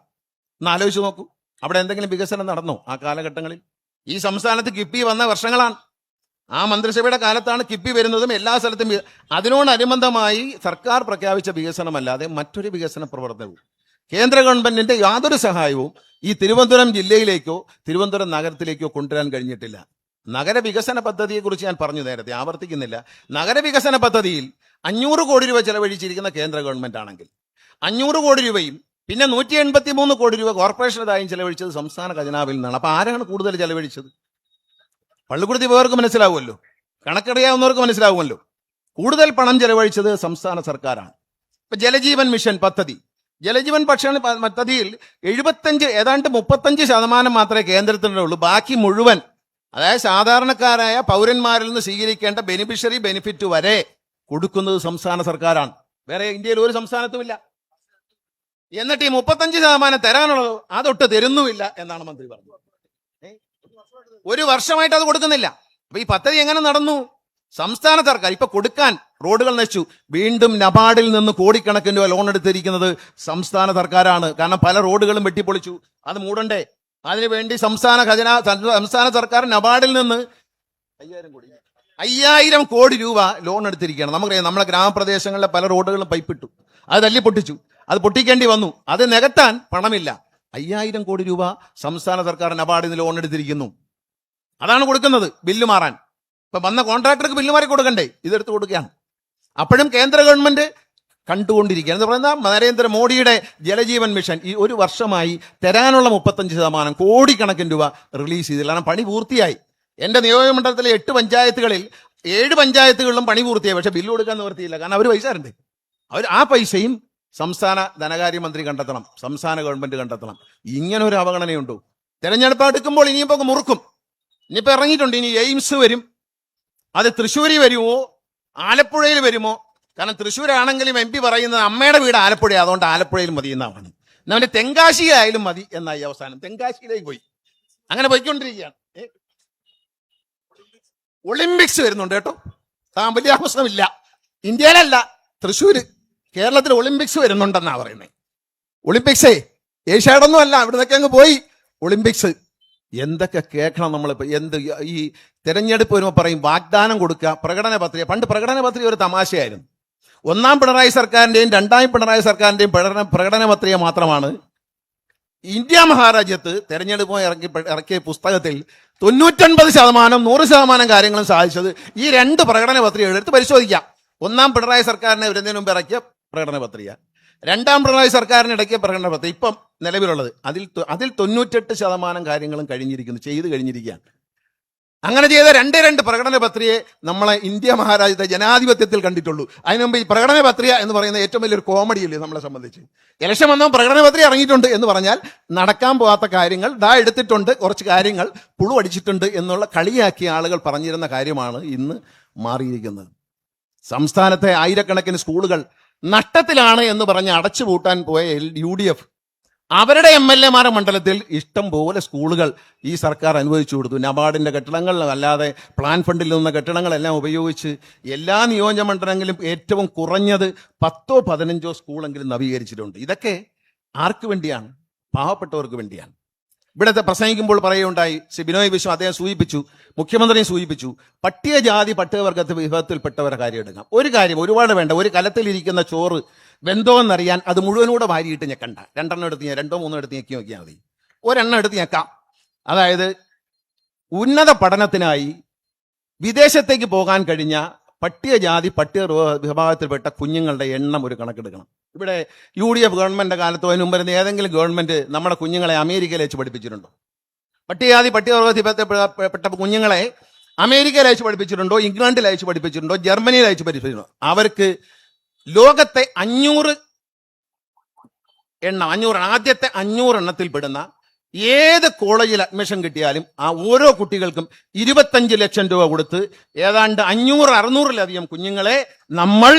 ഒന്ന് ആലോചിച്ച് നോക്കൂ, അവിടെ എന്തെങ്കിലും വികസനം നടന്നോ ആ കാലഘട്ടങ്ങളിൽ? ഈ സംസ്ഥാനത്ത് കിഫ്ബി വന്ന വർഷങ്ങളാണ്. ആ മന്ത്രിസഭയുടെ കാലത്താണ് കിഫ്ബി വരുന്നതും എല്ലാ സ്ഥലത്തും. അതിനോടനുബന്ധമായി സർക്കാർ പ്രഖ്യാപിച്ച വികസനമല്ലാതെ മറ്റൊരു വികസന പ്രവർത്തനവും കേന്ദ്ര ഗവൺമെന്റിന്റെ യാതൊരു സഹായവും ഈ തിരുവനന്തപുരം ജില്ലയിലേക്കോ തിരുവനന്തപുരം നഗരത്തിലേക്കോ കൊണ്ടുവരാൻ കഴിഞ്ഞിട്ടില്ല. നഗരവികസന പദ്ധതിയെക്കുറിച്ച് ഞാൻ പറഞ്ഞു, നേരത്തെ ആവർത്തിക്കുന്നില്ല. നഗരവികസന പദ്ധതിയിൽ 500 കോടി രൂപ ചെലവഴിച്ചിരിക്കുന്ന കേന്ദ്ര ഗവൺമെന്റ് ആണെങ്കിൽ 500 കോടി രൂപയും പിന്നെ 183 കോടി രൂപ കോർപ്പറേഷനതായും ചെലവഴിച്ചത് സംസ്ഥാന ഖജനാവിൽ നിന്നാണ്. അപ്പൊ ആരാണ് കൂടുതൽ ചെലവഴിച്ചത്? പള്ളിക്കുടുത്തി പോയവർക്ക് മനസ്സിലാവുമല്ലോ, കണക്കറിയാവുന്നവർക്ക് മനസ്സിലാവുമല്ലോ. കൂടുതൽ പണം ചെലവഴിച്ചത് സംസ്ഥാന സർക്കാരാണ്. ഇപ്പൊ ജലജീവൻ മിഷൻ പദ്ധതി, ജലജീവൻ പദ്ധതിയിൽ ഏതാണ്ട് 35% മാത്രമേ കേന്ദ്രത്തിനുള്ളൂ. ബാക്കി മുഴുവൻ, അതായത് സാധാരണക്കാരായ പൗരന്മാരിൽ നിന്ന് സ്വീകരിക്കേണ്ട ബെനിഫിറ്റ് വരെ കൊടുക്കുന്നത് സംസ്ഥാന സർക്കാരാണ്. വേറെ ഇന്ത്യയിൽ ഒരു സംസ്ഥാനത്തുമില്ല. എന്നിട്ട് ഈ 35% തരാനുള്ളത് അതൊട്ട് തരുന്നുമില്ല എന്നാണ് മന്ത്രി പറഞ്ഞത്. ഒരു വർഷമായിട്ട് അത് കൊടുക്കുന്നില്ല. അപ്പൊ ഈ പദ്ധതി എങ്ങനെ നടന്നു? സംസ്ഥാന സർക്കാർ ഇപ്പൊ കൊടുക്കാൻ റോഡുകൾ നശിച്ചു. വീണ്ടും നബാർഡിൽ നിന്ന് കോടിക്കണക്കിന് രൂപ ലോൺ എടുത്തിരിക്കുന്നത് സംസ്ഥാന സർക്കാരാണ്. കാരണം പല റോഡുകളും വെട്ടിപ്പൊളിച്ചു, അത് മൂടണ്ടേ? അതിനുവേണ്ടി സംസ്ഥാന സർക്കാർ നബാർഡിൽ നിന്ന് 5000 കോടി രൂപ ലോൺ എടുത്തിരിക്കുകയാണ്. നമുക്കറിയാം, നമ്മളെ ഗ്രാമപ്രദേശങ്ങളിലെ പല റോഡുകളും പൈപ്പിട്ടു, അത് തല്ലി പൊട്ടിച്ചു, അത് പൊട്ടിക്കേണ്ടി വന്നു. അത് നികത്താൻ പണമില്ല. 5000 കോടി രൂപ സംസ്ഥാന സർക്കാർ നബാർഡിൽ നിന്ന് ലോൺ എടുത്തിരിക്കുന്നു. അതാണ് കൊടുക്കുന്നത് ബില്ല് മാറാൻ. ഇപ്പൊ വന്ന കോൺട്രാക്ടർക്ക് ബില്ല് മാറി കൊടുക്കണ്ടേ? ഇതെടുത്ത് കൊടുക്കുകയാണ്. അപ്പോഴും കേന്ദ്ര ഗവൺമെന്റ് കണ്ടുകൊണ്ടിരിക്കുകയാണ്. എന്ന് പറയുന്നത് നരേന്ദ്രമോദിയുടെ ജലജീവൻ മിഷൻ ഈ ഒരു വർഷമായി തരാനുള്ള 35% കോടിക്കണക്കിന് രൂപ റിലീസ് ചെയ്തില്ല. കാരണം പണി പൂർത്തിയായി. എന്റെ നിയോജകമണ്ഡലത്തിലെ 8 പഞ്ചായത്തുകളിൽ 7 പഞ്ചായത്തുകളിലും പണി പൂർത്തിയായി. പക്ഷെ ബില്ല് കൊടുക്കാൻ നിവർത്തിയില്ല. കാരണം അവർ പൈസ ഉണ്ട്. ആ പൈസയും സംസ്ഥാന ധനകാര്യമന്ത്രി കണ്ടെത്തണം, സംസ്ഥാന ഗവൺമെന്റ് കണ്ടെത്തണം. ഇങ്ങനെ ഒരു അവഗണനയുണ്ടോ? തെരഞ്ഞെടുപ്പ് എടുക്കുമ്പോൾ ഇനിയിപ്പോ മുറുക്കും. ഇനിയിപ്പോ ഇറങ്ങിയിട്ടുണ്ട്, ഇനി എയിംസ് വരും. അത് തൃശ്ശൂരിൽ വരുമോ ആലപ്പുഴയിൽ വരുമോ? കാരണം തൃശ്ശൂരാണെങ്കിലും MP പറയുന്നത് അമ്മയുടെ വീട് ആലപ്പുഴ, അതുകൊണ്ട് ആലപ്പുഴയിൽ മതി എന്നാണ്. എന്നവന്റെ തെങ്കാശിയിലായാലും മതി എന്നായി. അവസാനം തെങ്കാശിയിലേക്ക് പോയി. അങ്ങനെ പോയിക്കൊണ്ടിരിക്കുകയാണ്. ഒളിമ്പിക്സ് വരുന്നുണ്ട് കേട്ടോ, താൻ വലിയ പ്രശ്നമില്ല. ഇന്ത്യയിലല്ല, തൃശ്ശൂര്, കേരളത്തിൽ ഒളിമ്പിക്സ് വരുന്നുണ്ടെന്നാ പറയുന്നത്. ഒളിമ്പിക്സേ ഏഷ്യാഡൊന്നും അല്ല, ഇവിടുന്നൊക്കെ അങ്ങ് പോയി ഒളിമ്പിക്സ്. എന്തൊക്കെ കേൾക്കണം നമ്മളിപ്പോൾ. ഈ തെരഞ്ഞെടുപ്പ് വരുമ്പോൾ പറയും വാഗ്ദാനം കൊടുക്കുക, പ്രകടന പത്രിക. പണ്ട് പ്രകടന പത്രിക ഒരു തമാശയായിരുന്നു. 1ാം പിണറായി സർക്കാരിന്റെയും 2ാം പിണറായി സർക്കാരിന്റെയും പ്രകടന പത്രിക മാത്രമാണ് ഇന്ത്യ മഹാരാജ്യത്ത് തെരഞ്ഞെടുപ്പ് ഇറക്കിയ പുസ്തകത്തിൽ 99% 100% കാര്യങ്ങളും സാധിച്ചത്. ഈ 2 പ്രകടന പത്രിക എടുത്ത് പരിശോധിക്കാം. 1ാം പിണറായി സർക്കാരിനെ വരുന്നതിന് മുമ്പ് ഇറക്കിയ പ്രകടന പത്രിക, 2ാം പിണറായി സർക്കാരിന് ഇടയ്ക്കിയ പ്രകടന പത്രിക, ഇപ്പം നിലവിലുള്ളത്. അതിൽ 98% കാര്യങ്ങളും ചെയ്തു കഴിഞ്ഞിരിക്കുകയാണ്. അങ്ങനെ ചെയ്ത 2 പ്രകടന പത്രികയെ നമ്മളെ ഇന്ത്യ മഹാരാജ്യത്തെ ജനാധിപത്യത്തിൽ കണ്ടിട്ടുള്ളൂ. അതിനു മുമ്പ് ഈ പ്രകടന പത്രിക എന്ന് പറയുന്ന ഏറ്റവും വലിയൊരു കോമഡിയല്ലേ നമ്മളെ സംബന്ധിച്ച്. ഇലക്ഷൻ വന്നപ്പോൾ പ്രകടന പത്രിക ഇറങ്ങിയിട്ടുണ്ട് എന്ന് പറഞ്ഞാൽ നടക്കാൻ പോകാത്ത കാര്യങ്ങൾ എടുത്തിട്ടുണ്ട്, കുറച്ച് കാര്യങ്ങൾ പുളു അടിച്ചിട്ടുണ്ട് എന്നുള്ള കളിയാക്കിയ ആളുകൾ പറഞ്ഞിരുന്ന കാര്യമാണ് ഇന്ന് മാറിയിരിക്കുന്നത്. സംസ്ഥാനത്തെ ആയിരക്കണക്കിന് സ്കൂളുകൾ നഷ്ടത്തിലാണ് എന്ന് പറഞ്ഞ് അടച്ചുപൂട്ടാൻ പോയ UDF അവരുടെ MLA-മാരുടെ മണ്ഡലത്തിൽ ഇഷ്ടം പോലെ സ്കൂളുകൾ ഈ സർക്കാർ അനുവദിച്ചു കൊടുത്തു. നബാർഡിന്റെ കെട്ടിടങ്ങൾ അല്ലാതെ പ്ലാൻ ഫണ്ടിൽ നിന്ന കെട്ടിടങ്ങളെല്ലാം ഉപയോഗിച്ച് എല്ലാ നിയോജക മണ്ഡലങ്ങളിലും ഏറ്റവും കുറഞ്ഞത് 10-15 സ്കൂളെങ്കിലും നവീകരിച്ചിട്ടുണ്ട്. ഇതൊക്കെ ആർക്ക് വേണ്ടിയാണ്? പാവപ്പെട്ടവർക്ക് വേണ്ടിയാണ്. ഇവിടത്തെ പ്രസംഗിക്കുമ്പോൾ പറയുകയുണ്ടായി, ശ്രീ ബിനോയ് വിശ്വം അദ്ദേഹം സൂചിപ്പിച്ചു, മുഖ്യമന്ത്രിയും സൂചിപ്പിച്ചു, പട്ടികജാതി പട്ടികവർഗത്തെ വിഭാഗത്തിൽപ്പെട്ടവരെ കാര്യം എടുക്കാം. ഒരു കാര്യം ഒരുപാട് വേണ്ട, ഒരു കലത്തിലിരിക്കുന്ന ചോറ് വെന്തോ എന്നറിയാൻ അത് മുഴുവനൂടെ വാരിയിട്ട് ഞെക്കണ്ട. 2 എടുത്ത് 2-3 എടുത്ത് ഞെക്കി നോക്കിയാൽ മതി. 1 എടുത്ത് ഞെക്കാം. അതായത് ഉന്നത പഠനത്തിനായി വിദേശത്തേക്ക് പോകാൻ കഴിഞ്ഞ പട്ടികജാതി പട്ടിക വിഭാഗത്തിൽപ്പെട്ട കുഞ്ഞുങ്ങളുടെ എണ്ണം ഒരു കണക്കെടുക്കണം. ഇവിടെ UDF ഗവൺമെന്റിന്റെ കാലത്തോ അതിന് മുമ്പ് ഏതെങ്കിലും ഗവൺമെന്റ് നമ്മുടെ കുഞ്ഞുങ്ങളെ അമേരിക്കയിൽ അയച്ച് പഠിപ്പിച്ചിട്ടുണ്ടോ? പട്ടികജാതി പട്ടികവർഗത്തിൽപ്പെട്ട കുഞ്ഞുങ്ങളെ അമേരിക്കയിൽ അയച്ച് പഠിപ്പിച്ചിട്ടുണ്ടോ? ഇംഗ്ലണ്ടിൽ അയച്ച് പഠിപ്പിച്ചിട്ടുണ്ടോ? ജർമ്മനിയിൽ അയച്ച് പഠിപ്പിച്ചിട്ടുണ്ടോ? അവർക്ക് ലോകത്തെ 500 ആദ്യത്തെ 500 എണ്ണത്തിൽ പെടുന്ന ഏത് കോളേജിൽ അഡ്മിഷൻ കിട്ടിയാലും ആ ഓരോ കുട്ടികൾക്കും 25 ലക്ഷം രൂപ കൊടുത്ത് ഏതാണ്ട് 500-600-ലധികം കുഞ്ഞുങ്ങളെ നമ്മൾ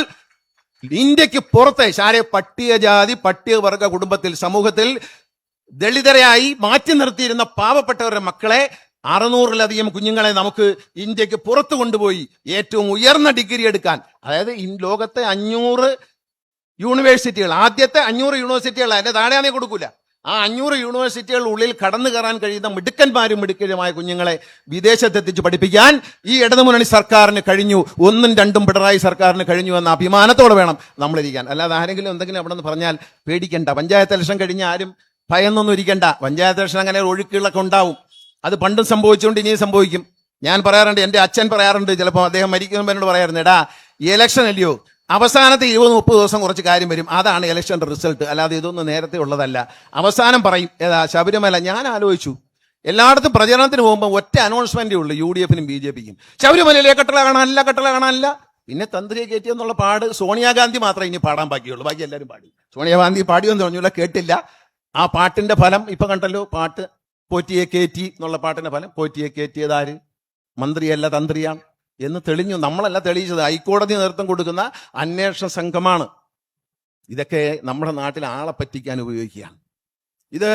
ഇന്ത്യക്ക് പുറത്തെ പട്ടികജാതി പട്ടികവർഗ കുടുംബത്തിൽ സമൂഹത്തിൽ ദളിതരായി മാറ്റി നിർത്തിയിരുന്ന പാവപ്പെട്ടവരുടെ മക്കളെ 600-ലധികം കുഞ്ഞുങ്ങളെ നമുക്ക് ഇന്ത്യക്ക് പുറത്തു കൊണ്ടുപോയി ഏറ്റവും ഉയർന്ന ഡിഗ്രി എടുക്കാൻ. അതായത് ലോകത്തെ 500 യൂണിവേഴ്സിറ്റികൾ, ആദ്യത്തെ 500 യൂണിവേഴ്സിറ്റികൾ, അതിന്റെ താഴെയാണേ കൊടുക്കൂല. ആ 500 യൂണിവേഴ്സിറ്റികളുള്ളിൽ കടന്നു കയറാൻ കഴിയുന്ന മിടുക്കന്മാരും മിടുക്കരുമായ കുഞ്ഞുങ്ങളെ വിദേശത്തെത്തിച്ച് പഠിപ്പിക്കാൻ ഈ ഇടതുമുന്നണി സർക്കാരിന് കഴിഞ്ഞു. 1ഉം 2ഉം പിണറായി സർക്കാരിന് കഴിഞ്ഞു എന്ന അഭിമാനത്തോടെ വേണം നമ്മളിരിക്കാൻ. അല്ലാതെ ആരെങ്കിലും എന്തെങ്കിലും അവിടെ നിന്ന് പറഞ്ഞാൽ പേടിക്കണ്ട. പഞ്ചായത്ത് ഇലക്ഷൻ കഴിഞ്ഞ് ആരും ഭയന്നൊന്നും ഇരിക്കണ്ട. പഞ്ചായത്ത് ഇലക്ഷൻ അങ്ങനെ ഒഴുക്കുകളൊക്കെ ഉണ്ടാവും. അത് പണ്ടും സംഭവിച്ചുകൊണ്ട് ഇനിയും സംഭവിക്കും. ഞാൻ പറയാറുണ്ട്, എൻ്റെ അച്ഛൻ പറയാറുണ്ട്, ചിലപ്പോൾ അദ്ദേഹം മരിക്കുമ്പോൾ എന്നോട് പറയാറുണ്ട്, എടാ ഇലക്ഷൻ അല്ലയോ, അവസാനത്തെ 20-30 ദിവസം കുറച്ച് കാര്യം വരും, അതാണ് ഇലക്ഷൻ്റെ റിസൾട്ട്, അല്ലാതെ ഇതൊന്നും നേരത്തെ ഉള്ളതല്ല. അവസാനം പറയും ഏതാ ശബരിമല. ഞാൻ ആലോചിച്ചു, എല്ലായിടത്തും പ്രചരണത്തിന് പോകുമ്പോൾ ഒറ്റ അനൗൺസ്മെന്റേ ഉള്ളൂ യുഡിഎഫിനും BJPക്കും, ശബരിമലയിലെ കട്ടള കാണാനില്ല. പിന്നെ തന്ത്രിയെ കയറ്റിയെന്നുള്ള പാട് സോണിയാഗാന്ധി മാത്രമേ ഇനി പാടാൻ ബാക്കിയുള്ളൂ, ബാക്കി എല്ലാവരും പാടി. സോണിയാഗാന്ധി പാടിയെന്ന് പറഞ്ഞില്ല, കേട്ടില്ല. ആ പാട്ടിന്റെ ഫലം ഇപ്പൊ കണ്ടല്ലോ. പാട്ട് പോറ്റിയെ കയറ്റി എന്നുള്ള പാട്ടിന്റെ ഫലം, പോറ്റിയെ കയറ്റിയതാര്? മന്ത്രിയല്ല തന്ത്രിയാണ് എന്ന് തെളിഞ്ഞു. നമ്മളല്ല തെളിയിച്ചത്, ഹൈക്കോടതി നേതൃത്വം കൊടുക്കുന്ന അന്വേഷണ സംഘമാണ്. ഇതൊക്കെ നമ്മുടെ നാട്ടിൽ ആളെ പറ്റിക്കാൻ ഉപയോഗിക്കുകയാണ്. ഇത്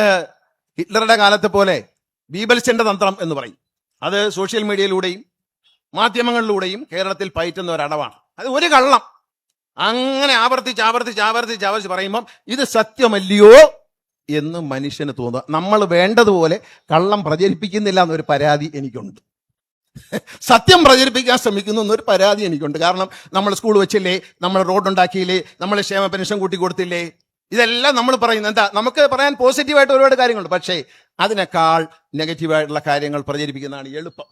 ഹിറ്റ്ലറുടെ കാലത്തെ പോലെ ബീബൽസിന്റെ തന്ത്രം എന്ന് പറയും. അത് സോഷ്യൽ മീഡിയയിലൂടെയും മാധ്യമങ്ങളിലൂടെയും കേരളത്തിൽ പയറ്റുന്ന ഒരടവാണ്. അത് ഒരു കള്ളം അങ്ങനെ ആവർത്തിച്ച് പറയുമ്പം ഇത് സത്യമല്ലയോ എന്ന് മനുഷ്യന് തോന്നുക. നമ്മൾ വേണ്ടതുപോലെ കള്ളം പ്രചരിപ്പിക്കുന്നില്ല എന്നൊരു പരാതി എനിക്കുണ്ട്. സത്യം പ്രചരിപ്പിക്കാൻ ശ്രമിക്കുന്നു എന്നൊരു പരാതി എനിക്കുണ്ട്. കാരണം നമ്മൾ സ്കൂൾ വെച്ചില്ലേ, നമ്മൾ റോഡ് ഉണ്ടാക്കിയില്ലേ, നമ്മൾ ക്ഷേമ പെൻഷൻ കൂട്ടി കൊടുത്തില്ലേ, ഇതെല്ലാം നമ്മൾ പറയുന്നത് എന്താ, നമുക്ക് പറയാൻ പോസിറ്റീവായിട്ട് ഒരുപാട് കാര്യങ്ങളുണ്ട്. പക്ഷേ അതിനേക്കാൾ നെഗറ്റീവായിട്ടുള്ള കാര്യങ്ങൾ പ്രചരിപ്പിക്കുന്നതാണ് എളുപ്പം.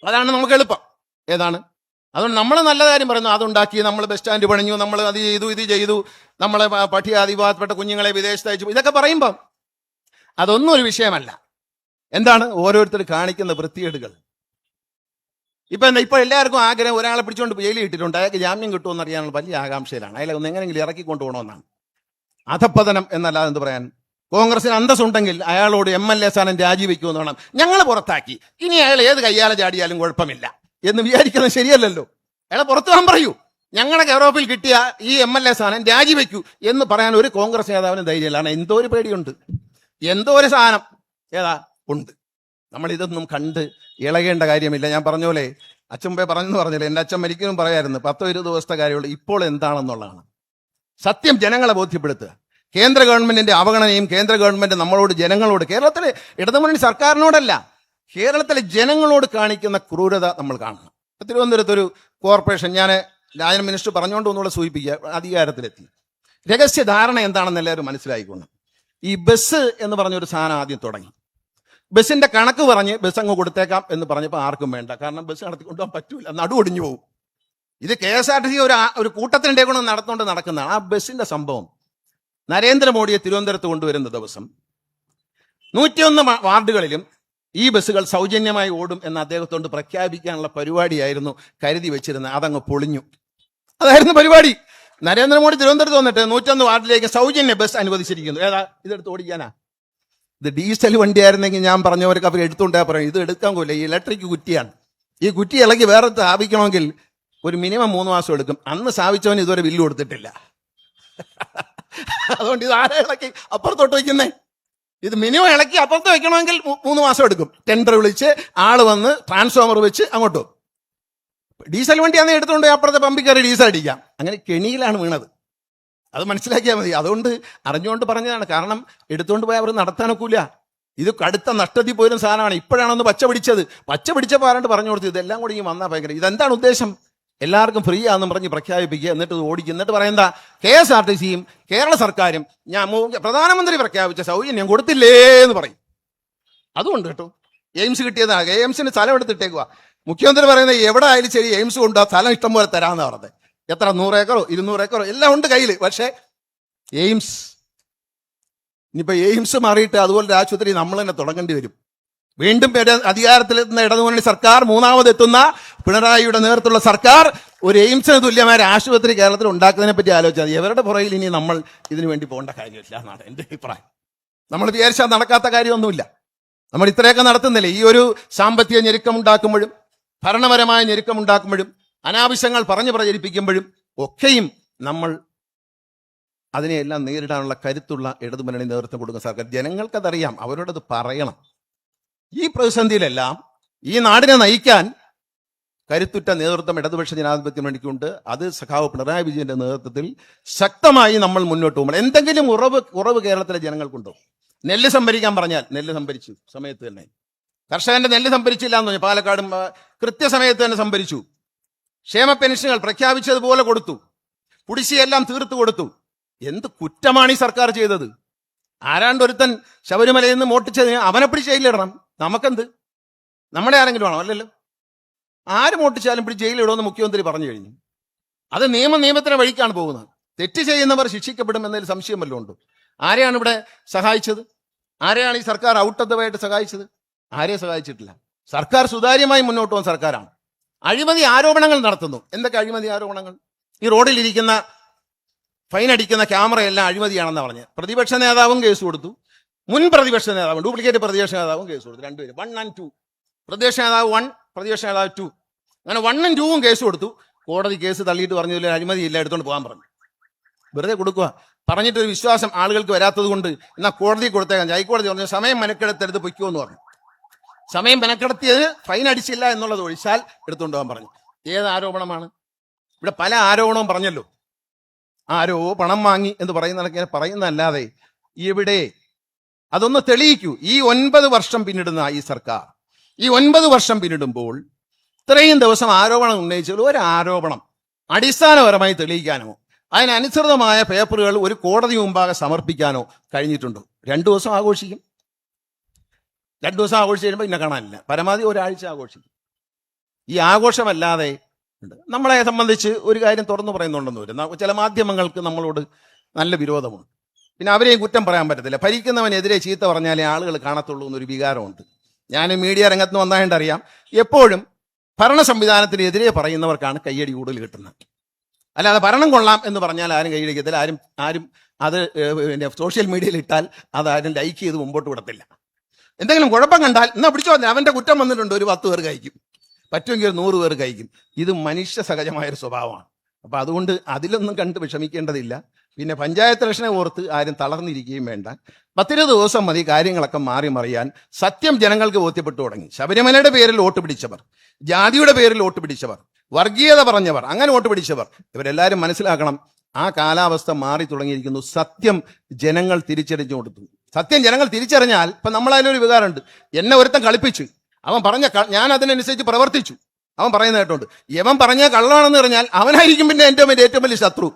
അതാണ് നമുക്ക് എളുപ്പം. ഏതാണ്? അതുകൊണ്ട് നമ്മൾ നല്ല കാര്യം പറയുന്നു, അതുണ്ടാക്കി, നമ്മൾ ബസ് സ്റ്റാൻഡ് പണിഞ്ഞു, നമ്മൾ അത് ചെയ്തു, ഇത് ചെയ്തു, നമ്മളെ പട്ടികജാതിവിഭാഗത്തിൽപ്പെട്ട കുഞ്ഞുങ്ങളെ വിദേശത്ത് അയച്ചു, ഇതൊക്കെ പറയുമ്പം അതൊന്നും ഒരു വിഷയമല്ല. എന്താണ് ഓരോരുത്തർ കാണിക്കുന്ന വൃത്തികേടുകൾ. ഇപ്പൊ എല്ലാവർക്കും ആഗ്രഹം, ഒരാളെ പിടിച്ചുകൊണ്ട് ജയിലിൽ ഇട്ടിട്ടുണ്ട്, അയാൾക്ക് ജാമ്യം കിട്ടുമെന്ന് അറിയാനുള്ള വലിയ ആകാംക്ഷയിലാണ്. അയാളെ ഒന്ന് എങ്ങനെയെങ്കിലും ഇറക്കി കൊണ്ടുപോകണമെന്നാണ്. അധപ്പതനം എന്നല്ലാതെ എന്ത് പറയാൻ. കോൺഗ്രസിന് അന്തസ്സുണ്ടെങ്കിൽ അയാളോട് MLA സ്ഥാനം രാജിവെക്കുമെന്ന് വേണം. ഞങ്ങൾ പുറത്താക്കി, ഇനി അയാൾ ഏത് കയ്യാലെ ചാടിയാലും കുഴപ്പമില്ല എന്ന് വിചാരിക്കുന്നത് ശരിയല്ലല്ലോ. അയാളെ പുറത്തു പോകാൻ പറയൂ. ഞങ്ങളുടെ കെയറോഫിൽ കിട്ടിയ ഈ MLA സ്ഥാനം രാജിവെക്കൂ എന്ന് പറയാൻ ഒരു കോൺഗ്രസ് നേതാവിന് ധൈര്യമില്ലാണ്. എന്തോ ഒരു പേടിയുണ്ട്, എന്തോ ഒരു സാധനം ഏതാ ഉണ്ട്. നമ്മൾ ഇതൊന്നും കണ്ട് ഇളകേണ്ട കാര്യമില്ല. ഞാൻ പറഞ്ഞ പോലെ അച്ഛൻ പറഞ്ഞെന്ന് പറഞ്ഞില്ലേ, എൻ്റെ അച്ഛൻ മരിക്കുമ്പോൾ പറയായിരുന്നു 10-20 ദിവസത്തെ കാര്യമുള്ളൂ. ഇപ്പോൾ എന്താണെന്നുള്ളതാണ് സത്യം. ജനങ്ങളെ ബോധ്യപ്പെടുത്തുക. കേന്ദ്ര ഗവൺമെന്റിന്റെ അവഗണനയും കേന്ദ്ര ഗവൺമെന്റ് നമ്മളോട്, ജനങ്ങളോട്, കേരളത്തിലെ ഇടതുമുന്നണി സർക്കാരിനോടല്ല, കേരളത്തിലെ ജനങ്ങളോട് കാണിക്കുന്ന ക്രൂരത നമ്മൾ കാണണം. തിരുവനന്തപുരത്തൊരു കോർപ്പറേഷൻ, ഞാൻ രാജൻ മിനിസ്റ്റർ പറഞ്ഞുകൊണ്ട് ഒന്നുകൂടെ സൂചിപ്പിക്കുക, അധികാരത്തിലെത്തി. രഹസ്യധാരണ എന്താണെന്ന് എല്ലാവരും മനസ്സിലായിക്കൊണ്ട് ഈ ബസ് എന്ന് പറഞ്ഞൊരു സാധനം ആദ്യം തുടങ്ങി. ബസ്സിന്റെ കണക്ക് പറഞ്ഞ് ബസ് അങ്ങ് കൊടുത്തേക്കാം എന്ന് പറഞ്ഞപ്പോൾ ആർക്കും വേണ്ട. കാരണം ബസ് നടത്തിക്കൊണ്ടുപോകാൻ പറ്റൂല, നടുവൊടിഞ്ഞു പോകും. ഇത് KSRTC ഒരു കൂട്ടത്തിൻ്റെ കൊണ്ട് നടക്കുന്നതാണ്. ആ ബസ്സിന്റെ സംഭവം നരേന്ദ്രമോദിയെ തിരുവനന്തപുരത്ത് കൊണ്ടുവരുന്ന ദിവസം 101 വാർഡുകളിലും ഈ ബസ്സുകൾ സൗജന്യമായി ഓടും എന്ന് അദ്ദേഹത്തോട് പ്രഖ്യാപിക്കാനുള്ള പരിപാടിയായിരുന്നു കരുതി വെച്ചിരുന്നത്. അതങ്ങ് പൊളിഞ്ഞു. അതായിരുന്നു പരിപാടി. നരേന്ദ്രമോദി തിരുവനന്തപുരത്ത് വന്നിട്ട് 101 വാർഡിലേക്ക് സൗജന്യ ബസ് അനുവദിച്ചിരിക്കുന്നു. ഏതാ? ഇതെടുത്ത് ഓടിക്കാനാ? ഇത് ഡീസൽ വണ്ടിയായിരുന്നെങ്കിൽ ഞാൻ പറഞ്ഞവർക്ക് അവർ എടുത്തുകൊണ്ടാ പറയും, ഇത് എടുക്കാൻ പോലും. ഈ ഇലക്ട്രിക് കുറ്റിയാണ്. ഈ കുറ്റി ഇളകി വേറെ സ്ഥാപിക്കണമെങ്കിൽ ഒരു മിനിമം 3 മാസം എടുക്കും. അന്ന് സ്ഥാപിച്ചവന് ഇതുവരെ ബില്ല് കൊടുത്തിട്ടില്ല. അതുകൊണ്ട് ഇത് ആരെ ഇളക്കി അപ്പുറത്തോട്ട് വയ്ക്കുന്നേ? ഇത് മിനിമം ഇളക്കി അപ്പുറത്ത് വെക്കണമെങ്കിൽ 3 മാസം എടുക്കും. ടെൻഡർ വിളിച്ച് ആള് വന്ന് ട്രാൻസ്ഫോമർ വെച്ച് അങ്ങോട്ടും. ഡീസൽ വണ്ടിയാണെങ്കിൽ എടുത്തുകൊണ്ട് അപ്പുറത്തെ പമ്പിൽ കയറി ഡീസൽ അടിക്കാം. അങ്ങനെ കെണിയിലാണ് വീണത്. അത് മനസ്സിലാക്കിയാൽ മതി. അതുകൊണ്ട് അറിഞ്ഞുകൊണ്ട് പറഞ്ഞതാണ്. കാരണം എടുത്തുകൊണ്ട് പോയാൽ അവർ നടത്താനൊക്കില്ല. ഇത് കടുത്ത നഷ്ടത്തിൽ പോയിരുന്ന സാധനമാണ്. ഇപ്പോഴാണൊന്ന് പച്ച പിടിച്ചപ്പോൾ ആരാണ്ട് പറഞ്ഞു കൊടുത്തു, ഇതെല്ലാം കൂടി ഈ വന്നാൽ ഭയങ്കര. ഇതെന്താണ് ഉദ്ദേശം? എല്ലാവർക്കും ഫ്രീ ആണെന്ന് പറഞ്ഞ് പ്രഖ്യാപിപ്പിക്കുക, എന്നിട്ട് ഓടിക്കുക, എന്നിട്ട് പറയുന്ന KSRTCയും കേരള സർക്കാരും ഞാൻ പ്രധാനമന്ത്രി പ്രഖ്യാപിച്ച സൗജന്യം കൊടുത്തില്ലേ എന്ന് പറയും. അതുകൊണ്ട് കേട്ടോ എയിംസ് കിട്ടിയതാണ്. എയിംസിന് സ്ഥലം എടുത്തിട്ടേക്കുക. മുഖ്യമന്ത്രി പറയുന്നത് എവിടെ ആയാലും ശരി എയിംസ് കൊണ്ട് ആ സ്ഥലം ഇഷ്ടം പോലെ തരാമെന്ന് പറഞ്ഞത്. എത്ര 100 ഏക്കറോ 200 ഏക്കറോ എല്ലാം ഉണ്ട് കയ്യിൽ. പക്ഷേ എയിംസ്, ഇനിയിപ്പോൾ എയിംസ് മാറിയിട്ട് അതുപോലൊരു ആശുപത്രി നമ്മൾ തന്നെ തുടങ്ങേണ്ടി വരും. വീണ്ടും അധികാരത്തിലെത്തുന്ന ഇടതുമുന്നണി സർക്കാർ, മൂന്നാമതെത്തുന്ന പിണറായിയുടെ നേതൃത്വമുള്ള സർക്കാർ ഒരു എയിംസിന് തുല്യമായ ആശുപത്രി കേരളത്തിൽ ഉണ്ടാക്കുന്നതിനെ പറ്റി ആലോചിച്ചാൽ മതി. എവരുടെ പുറകിൽ ഇനി നമ്മൾ ഇതിനു വേണ്ടി പോകേണ്ട കാര്യമില്ല എന്നാണ് എൻ്റെ അഭിപ്രായം. നമ്മൾ വിചാരിച്ചാൽ നടക്കാത്ത കാര്യമൊന്നുമില്ല. നമ്മൾ ഇത്രയൊക്കെ നടത്തുന്നില്ലേ? ഈ ഒരു സാമ്പത്തിക ഞെരുക്കമുണ്ടാക്കുമ്പോഴും ഭരണപരമായ ഞെരുക്കമുണ്ടാക്കുമ്പോഴും അനാവശ്യങ്ങൾ പറഞ്ഞു പ്രചരിപ്പിക്കുമ്പോഴും ഒക്കെയും നമ്മൾ അതിനെയെല്ലാം നേരിടാനുള്ള കരുത്തുള്ള ഇടതുമുന്നണി നേതൃത്വം കൊടുക്കുന്ന സർക്കാർ. ജനങ്ങൾക്കതറിയാം, അവരോടത് പറയണം. ഈ പ്രതിസന്ധിയിലെല്ലാം ഈ നാടിനെ നയിക്കാൻ കരുത്തുറ്റ നേതൃത്വം ഇടതുപക്ഷ ജനാധിപത്യ മുന്നണിക്കുണ്ട്. അത് സഖാവ് പിണറായി വിജയന്റെ നേതൃത്വത്തിൽ ശക്തമായി നമ്മൾ മുന്നോട്ട് പോകുമ്പോൾ എന്തെങ്കിലും കുറവ് കേരളത്തിലെ ജനങ്ങൾക്കുണ്ടോ? നെല്ല് സംഭരിക്കാൻ പറഞ്ഞാൽ നെല്ല് സംഭരിച്ചു സമയത്ത് തന്നെ. കർഷകന്റെ നെല്ല് സംഭരിച്ചില്ല എന്ന് പറഞ്ഞു. പാലക്കാടും കൃത്യസമയത്ത് തന്നെ സംഭരിച്ചു. ക്ഷേമ പെൻഷനുകൾ പ്രഖ്യാപിച്ചതുപോലെ കൊടുത്തു. കുടിശ്ശിയെല്ലാം തീർത്തു കൊടുത്തു. എന്ത് കുറ്റമാണ് ഈ സർക്കാർ ചെയ്തത്? ആരാണ്ടൊരുത്തൻ ശബരിമലയിൽ നിന്ന് മോട്ടിച്ചതിന് അവനെ പിടിച്ച് ജയിലിലിടണം. നമുക്കെന്ത്? നമ്മുടെ ആരെങ്കിലും ആണോ? അല്ലല്ലോ. ആര് മോട്ടിച്ചാലും പിടിച്ച് ജയിലിടുമെന്ന് മുഖ്യമന്ത്രി പറഞ്ഞു കഴിഞ്ഞു. അത് നിയമത്തിന്റെ വഴിക്കാണ് പോകുന്നത്. തെറ്റ് ചെയ്യുന്നവർ ശിക്ഷിക്കപ്പെടും എന്നതിൽ സംശയം വല്ലതും ഉണ്ടോ? ആരെയാണ് ഇവിടെ സഹായിച്ചത്? ആരെയാണ് ഈ സർക്കാർ ഔട്ട് ഓഫ് ദ വേ ആയിട്ട് സഹായിച്ചത്? ആരെയും സഹായിച്ചിട്ടില്ല. സർക്കാർ സുതാര്യമായി മുന്നോട്ട് പോകുന്ന സർക്കാരാണ്. അഴിമതി ആരോപണങ്ങൾ നടത്തുന്നു. എന്തൊക്കെ അഴിമതി ആരോപണങ്ങൾ? ഈ റോഡിലിരിക്കുന്ന ഫൈൻ അടിക്കുന്ന ക്യാമറയെല്ലാം അഴിമതിയാണെന്ന് പറഞ്ഞ് പ്രതിപക്ഷ നേതാവും കേസ് കൊടുത്തു. മുൻ പ്രതിപക്ഷ നേതാവും ഡ്യൂപ്ലിക്കേറ്റ് പ്രതിപക്ഷ നേതാവും കേസ് കൊടുത്തു. രണ്ടുപേരും 1 and 2. പ്രതിപക്ഷ നേതാവ് 1, പ്രതിപക്ഷ നേതാവ് 2. അങ്ങനെ 1 and 2 കേസ് കൊടുത്തു. കോടതി കേസ് തള്ളിയിട്ട് പറഞ്ഞു അഴിമതി ഇല്ല, എടുത്തോണ്ട് പോകാൻ പറഞ്ഞു. വെറുതെ കൊടുക്കുക. പറഞ്ഞിട്ടൊരു വിശ്വാസം ആളുകൾക്ക് വരാത്തത് കൊണ്ട് എന്നാൽ കോടതി കൊടുത്തേക്കാം. ഹൈക്കോടതി പറഞ്ഞു സമയം മെനക്കെടുത്തെടുത്ത് പൊയ്ക്കോ എന്ന് പറഞ്ഞു. സമയം മെനക്കെടുത്തിയത് ഫൈൻ അടിച്ചില്ല എന്നുള്ളത് ഒഴിച്ചാൽ എടുത്തുകൊണ്ട് പോകാൻ പറഞ്ഞു. ഏത് ആരോപണമാണ്? ഇവിടെ പല ആരോപണവും പറഞ്ഞല്ലോ. ആരോ പണം വാങ്ങി എന്ന് പറയുന്നതല്ലാതെ ഇവിടെ അതൊന്ന് തെളിയിക്കൂ. ഈ 9 വർഷം പിന്നിടുന്ന ഈ സർക്കാർ ഈ 9 വർഷം പിന്നിടുമ്പോൾ ഇത്രയും ദിവസം ആരോപണം ഉന്നയിച്ചാൽ ഒരു ആരോപണം അടിസ്ഥാനപരമായി തെളിയിക്കാനോ അതിനനുസൃതമായ പേപ്പറുകൾ ഒരു കോടതി മുമ്പാകെ സമർപ്പിക്കാനോ കഴിഞ്ഞിട്ടുണ്ടോ? 2 ദിവസം ആഘോഷിക്കും. 2 ദിവസം ആഘോഷിച്ച് കഴിയുമ്പോൾ ഇന്നെ കാണാനില്ല. പരമാവധി ഒരാഴ്ച ആഘോഷിക്കും. ഈ ആഘോഷമല്ലാതെ നമ്മളെ സംബന്ധിച്ച് ഒരു കാര്യം തുറന്നു പറയുന്നുണ്ടെന്ന് വരും. ചില മാധ്യമങ്ങൾക്ക് നമ്മളോട് നല്ല വിരോധമുണ്ട്. പിന്നെ അവരെയും കുറ്റം പറയാൻ പറ്റത്തില്ല. ഭരിക്കുന്നവനെതിരെ ചീത്ത പറഞ്ഞാലേ ആളുകൾ കാണത്തുള്ളൂ എന്നൊരു വികാരമുണ്ട്. ഞാൻ മീഡിയ രംഗത്ത് വന്നായിട്ട് അറിയാം, എപ്പോഴും ഭരണ സംവിധാനത്തിനെതിരെ പറയുന്നവർക്കാണ് കയ്യടി കൂടുതൽ കിട്ടുന്നത്. അല്ലാതെ ഭരണം കൊള്ളാം എന്ന് പറഞ്ഞാൽ ആരും കൈയടിക്കത്തില്ല. ആരും അത് പിന്നെ സോഷ്യൽ മീഡിയയിൽ ഇട്ടാൽ അതാരും ലൈക്ക് ചെയ്ത് മുമ്പോട്ട് വിടത്തില്ല. എന്തെങ്കിലും കുഴപ്പം കണ്ടാൽ എന്നാ പിടിച്ചോ, അവന്റെ കുറ്റം വന്നിട്ടുണ്ട്, ഒരു 10 പേർ കഴിക്കും, പറ്റുമെങ്കിൽ ഒരു 100 പേർ കഴിക്കും. ഇത് മനുഷ്യ സഹജമായൊരു സ്വഭാവമാണ്. അപ്പൊ അതുകൊണ്ട് അതിലൊന്നും കണ്ട് വിഷമിക്കേണ്ടതില്ല. പിന്നെ പഞ്ചായത്ത് ഇലക്ഷനെ ഓർത്ത് ആരും തളർന്നിരിക്കുകയും വേണ്ട. 10-20 ദിവസം മതി കാര്യങ്ങളൊക്കെ മാറി മറിയാൻ. സത്യം ജനങ്ങൾക്ക് ബോധ്യപ്പെട്ടു തുടങ്ങി. ശബരിമലയുടെ പേരിൽ വോട്ട് പിടിച്ചവർ, ജാതിയുടെ പേരിൽ വോട്ട് പിടിച്ചവർ, വർഗീയത പറഞ്ഞവർ, അങ്ങനെ വോട്ട് പിടിച്ചവർ, ഇവരെല്ലാവരും മനസ്സിലാക്കണം, ആ കാലാവസ്ഥ മാറി തുടങ്ങിയിരിക്കുന്നു. സത്യം ജനങ്ങൾ തിരിച്ചറിഞ്ഞു കൊടുത്തു. സത്യം ജനങ്ങൾ തിരിച്ചറിഞ്ഞാൽ ഇപ്പൊ നമ്മളതിലൊരു വികാരമുണ്ട്. എന്നെ ഒരുത്തൻ കളിപ്പിച്ചു, അവൻ പറഞ്ഞ ഞാൻ അതിനനുസരിച്ച് പ്രവർത്തിച്ചു, അവൻ പറയുന്ന കേട്ടോണ്ട്. യവൻ പറഞ്ഞ കള്ളമാണെന്ന് പറഞ്ഞാൽ അവനായിരിക്കും പിന്നെ ഏറ്റവും വലിയ ശത്രു.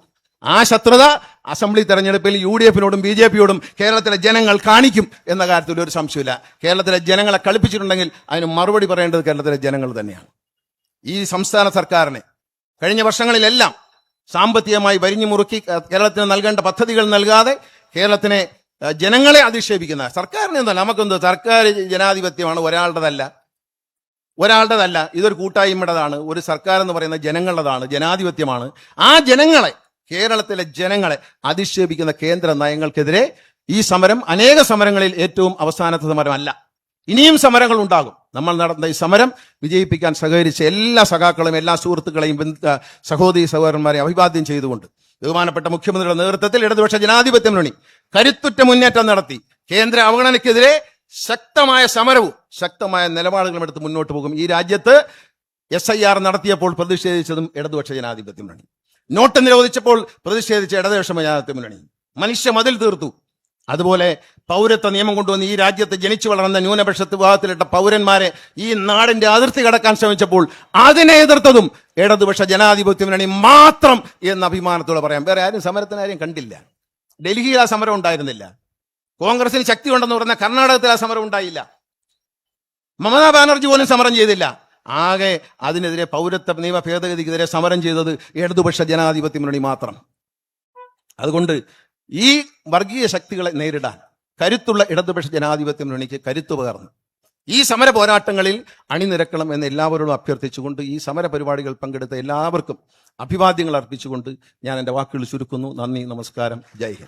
ആ ശത്രുത അസംബ്ലി തെരഞ്ഞെടുപ്പിൽ UDF-നോടും BJP-യോടും കേരളത്തിലെ ജനങ്ങൾ കാണിക്കും എന്ന കാര്യത്തിൽ ഒരു സംശയമില്ല. കേരളത്തിലെ ജനങ്ങളെ കളിപ്പിച്ചിട്ടുണ്ടെങ്കിൽ അതിന് മറുപടി പറയേണ്ടത് കേരളത്തിലെ ജനങ്ങൾ തന്നെയാണ്. ഈ സംസ്ഥാന സർക്കാരിനെ കഴിഞ്ഞ വർഷങ്ങളിലെല്ലാം സാമ്പത്തികമായി വരിഞ്ഞു മുറുക്കി കേരളത്തിന് നൽകേണ്ട പദ്ധതികൾ നൽകാതെ കേരളത്തിനെ ജനങ്ങളെ അധിക്ഷേപിക്കുന്ന സർക്കാരിനെ ഒന്നല്ല. നമുക്കെന്തോ സർക്കാർ ജനാധിപത്യമാണ്, ഒരാളുടേതല്ല, ഇതൊരു കൂട്ടായ്മയുടേതാണ്. ഒരു സർക്കാർ എന്ന് പറയുന്ന ജനങ്ങളുടേതാണ്, ജനാധിപത്യമാണ്. ആ ജനങ്ങളെ, കേരളത്തിലെ ജനങ്ങളെ അധിക്ഷേപിക്കുന്ന കേന്ദ്ര നയങ്ങൾക്കെതിരെ ഈ സമരം അനേക സമരങ്ങളിൽ ഏറ്റവും അവസാനത്തെ സമരമല്ല. ഇനിയും സമരങ്ങൾ ഉണ്ടാകും. നമ്മൾ നടന്ന ഈ സമരം വിജയിപ്പിക്കാൻ സഹകരിച്ച എല്ലാ സഖാക്കളും എല്ലാ സുഹൃത്തുക്കളെയും സഹോദരി സഹോദരന്മാരെ അഭിവാദ്യം ചെയ്തുകൊണ്ട് ബഹുമാനപ്പെട്ട മുഖ്യമന്ത്രിയുടെ നേതൃത്വത്തിൽ ഇടതുപക്ഷ ജനാധിപത്യ മുന്നണി കരുത്തുറ്റ മുന്നേറ്റം നടത്തി കേന്ദ്ര അവഗണനയ്ക്കെതിരെ ശക്തമായ സമരവും ശക്തമായ നിലപാടുകളും എടുത്ത് മുന്നോട്ട് പോകും. ഈ രാജ്യത്ത് SIR നടത്തിയപ്പോൾ പ്രതിഷേധിച്ചതും ഇടതുപക്ഷ ജനാധിപത്യ മുന്നണി. നോട്ട് നിരോധിച്ചപ്പോൾ പ്രതിഷേധിച്ച ഇടതുപക്ഷ ജനാധിപത്യ മുന്നണി. മനുഷ്യ മതിൽ തീർത്തു. അതുപോലെ പൗരത്വ നിയമം കൊണ്ടുവന്ന് ഈ രാജ്യത്ത് ജനിച്ചു വളർന്ന ന്യൂനപക്ഷ വിഭാഗത്തിലിട്ട പൗരന്മാരെ ഈ നാടിന്റെ അതിർത്തി കടക്കാൻ ശ്രമിച്ചപ്പോൾ അതിനെ എതിർത്തതും ഇടതുപക്ഷ ജനാധിപത്യ മുന്നണി മാത്രം എന്ന അഭിമാനത്തോടെ പറയാം. വേറെ ആരും സമരത്തിനാരും കണ്ടില്ല. ഡൽഹിയിൽ ആ സമരം ഉണ്ടായിരുന്നില്ല. കോൺഗ്രസിന് ശക്തി ഉണ്ടെന്ന് പറഞ്ഞ കർണാടകത്തിൽ ആ സമരം ഉണ്ടായില്ല. മമതാ ബാനർജി പോലും സമരം ചെയ്തില്ല. ആകെ അതിനെതിരെ പൗരത്വ നിയമ ഭേദഗതിക്കെതിരെ സമരം ചെയ്തത് ഇടതുപക്ഷ ജനാധിപത്യ മുന്നണി മാത്രം. അതുകൊണ്ട് ഈ വർഗീയ ശക്തികളെ നേരിടാൻ കരുത്തുള്ള ഇടതുപക്ഷ ജനാധിപത്യ മുന്നണിക്ക് കരുത്തു പകർന്നു ഈ സമര പോരാട്ടങ്ങളിൽ അണിനിരക്കണം എന്ന് എല്ലാവരോടും അഭ്യർത്ഥിച്ചുകൊണ്ട് ഈ സമര പരിപാടികൾ പങ്കെടുത്ത എല്ലാവർക്കും അഭിവാദ്യങ്ങൾ അർപ്പിച്ചുകൊണ്ട് ഞാൻ എൻ്റെ വാക്കുകൾ ചുരുക്കുന്നു. നന്ദി, നമസ്കാരം, ജയ് ഹിന്ദ്.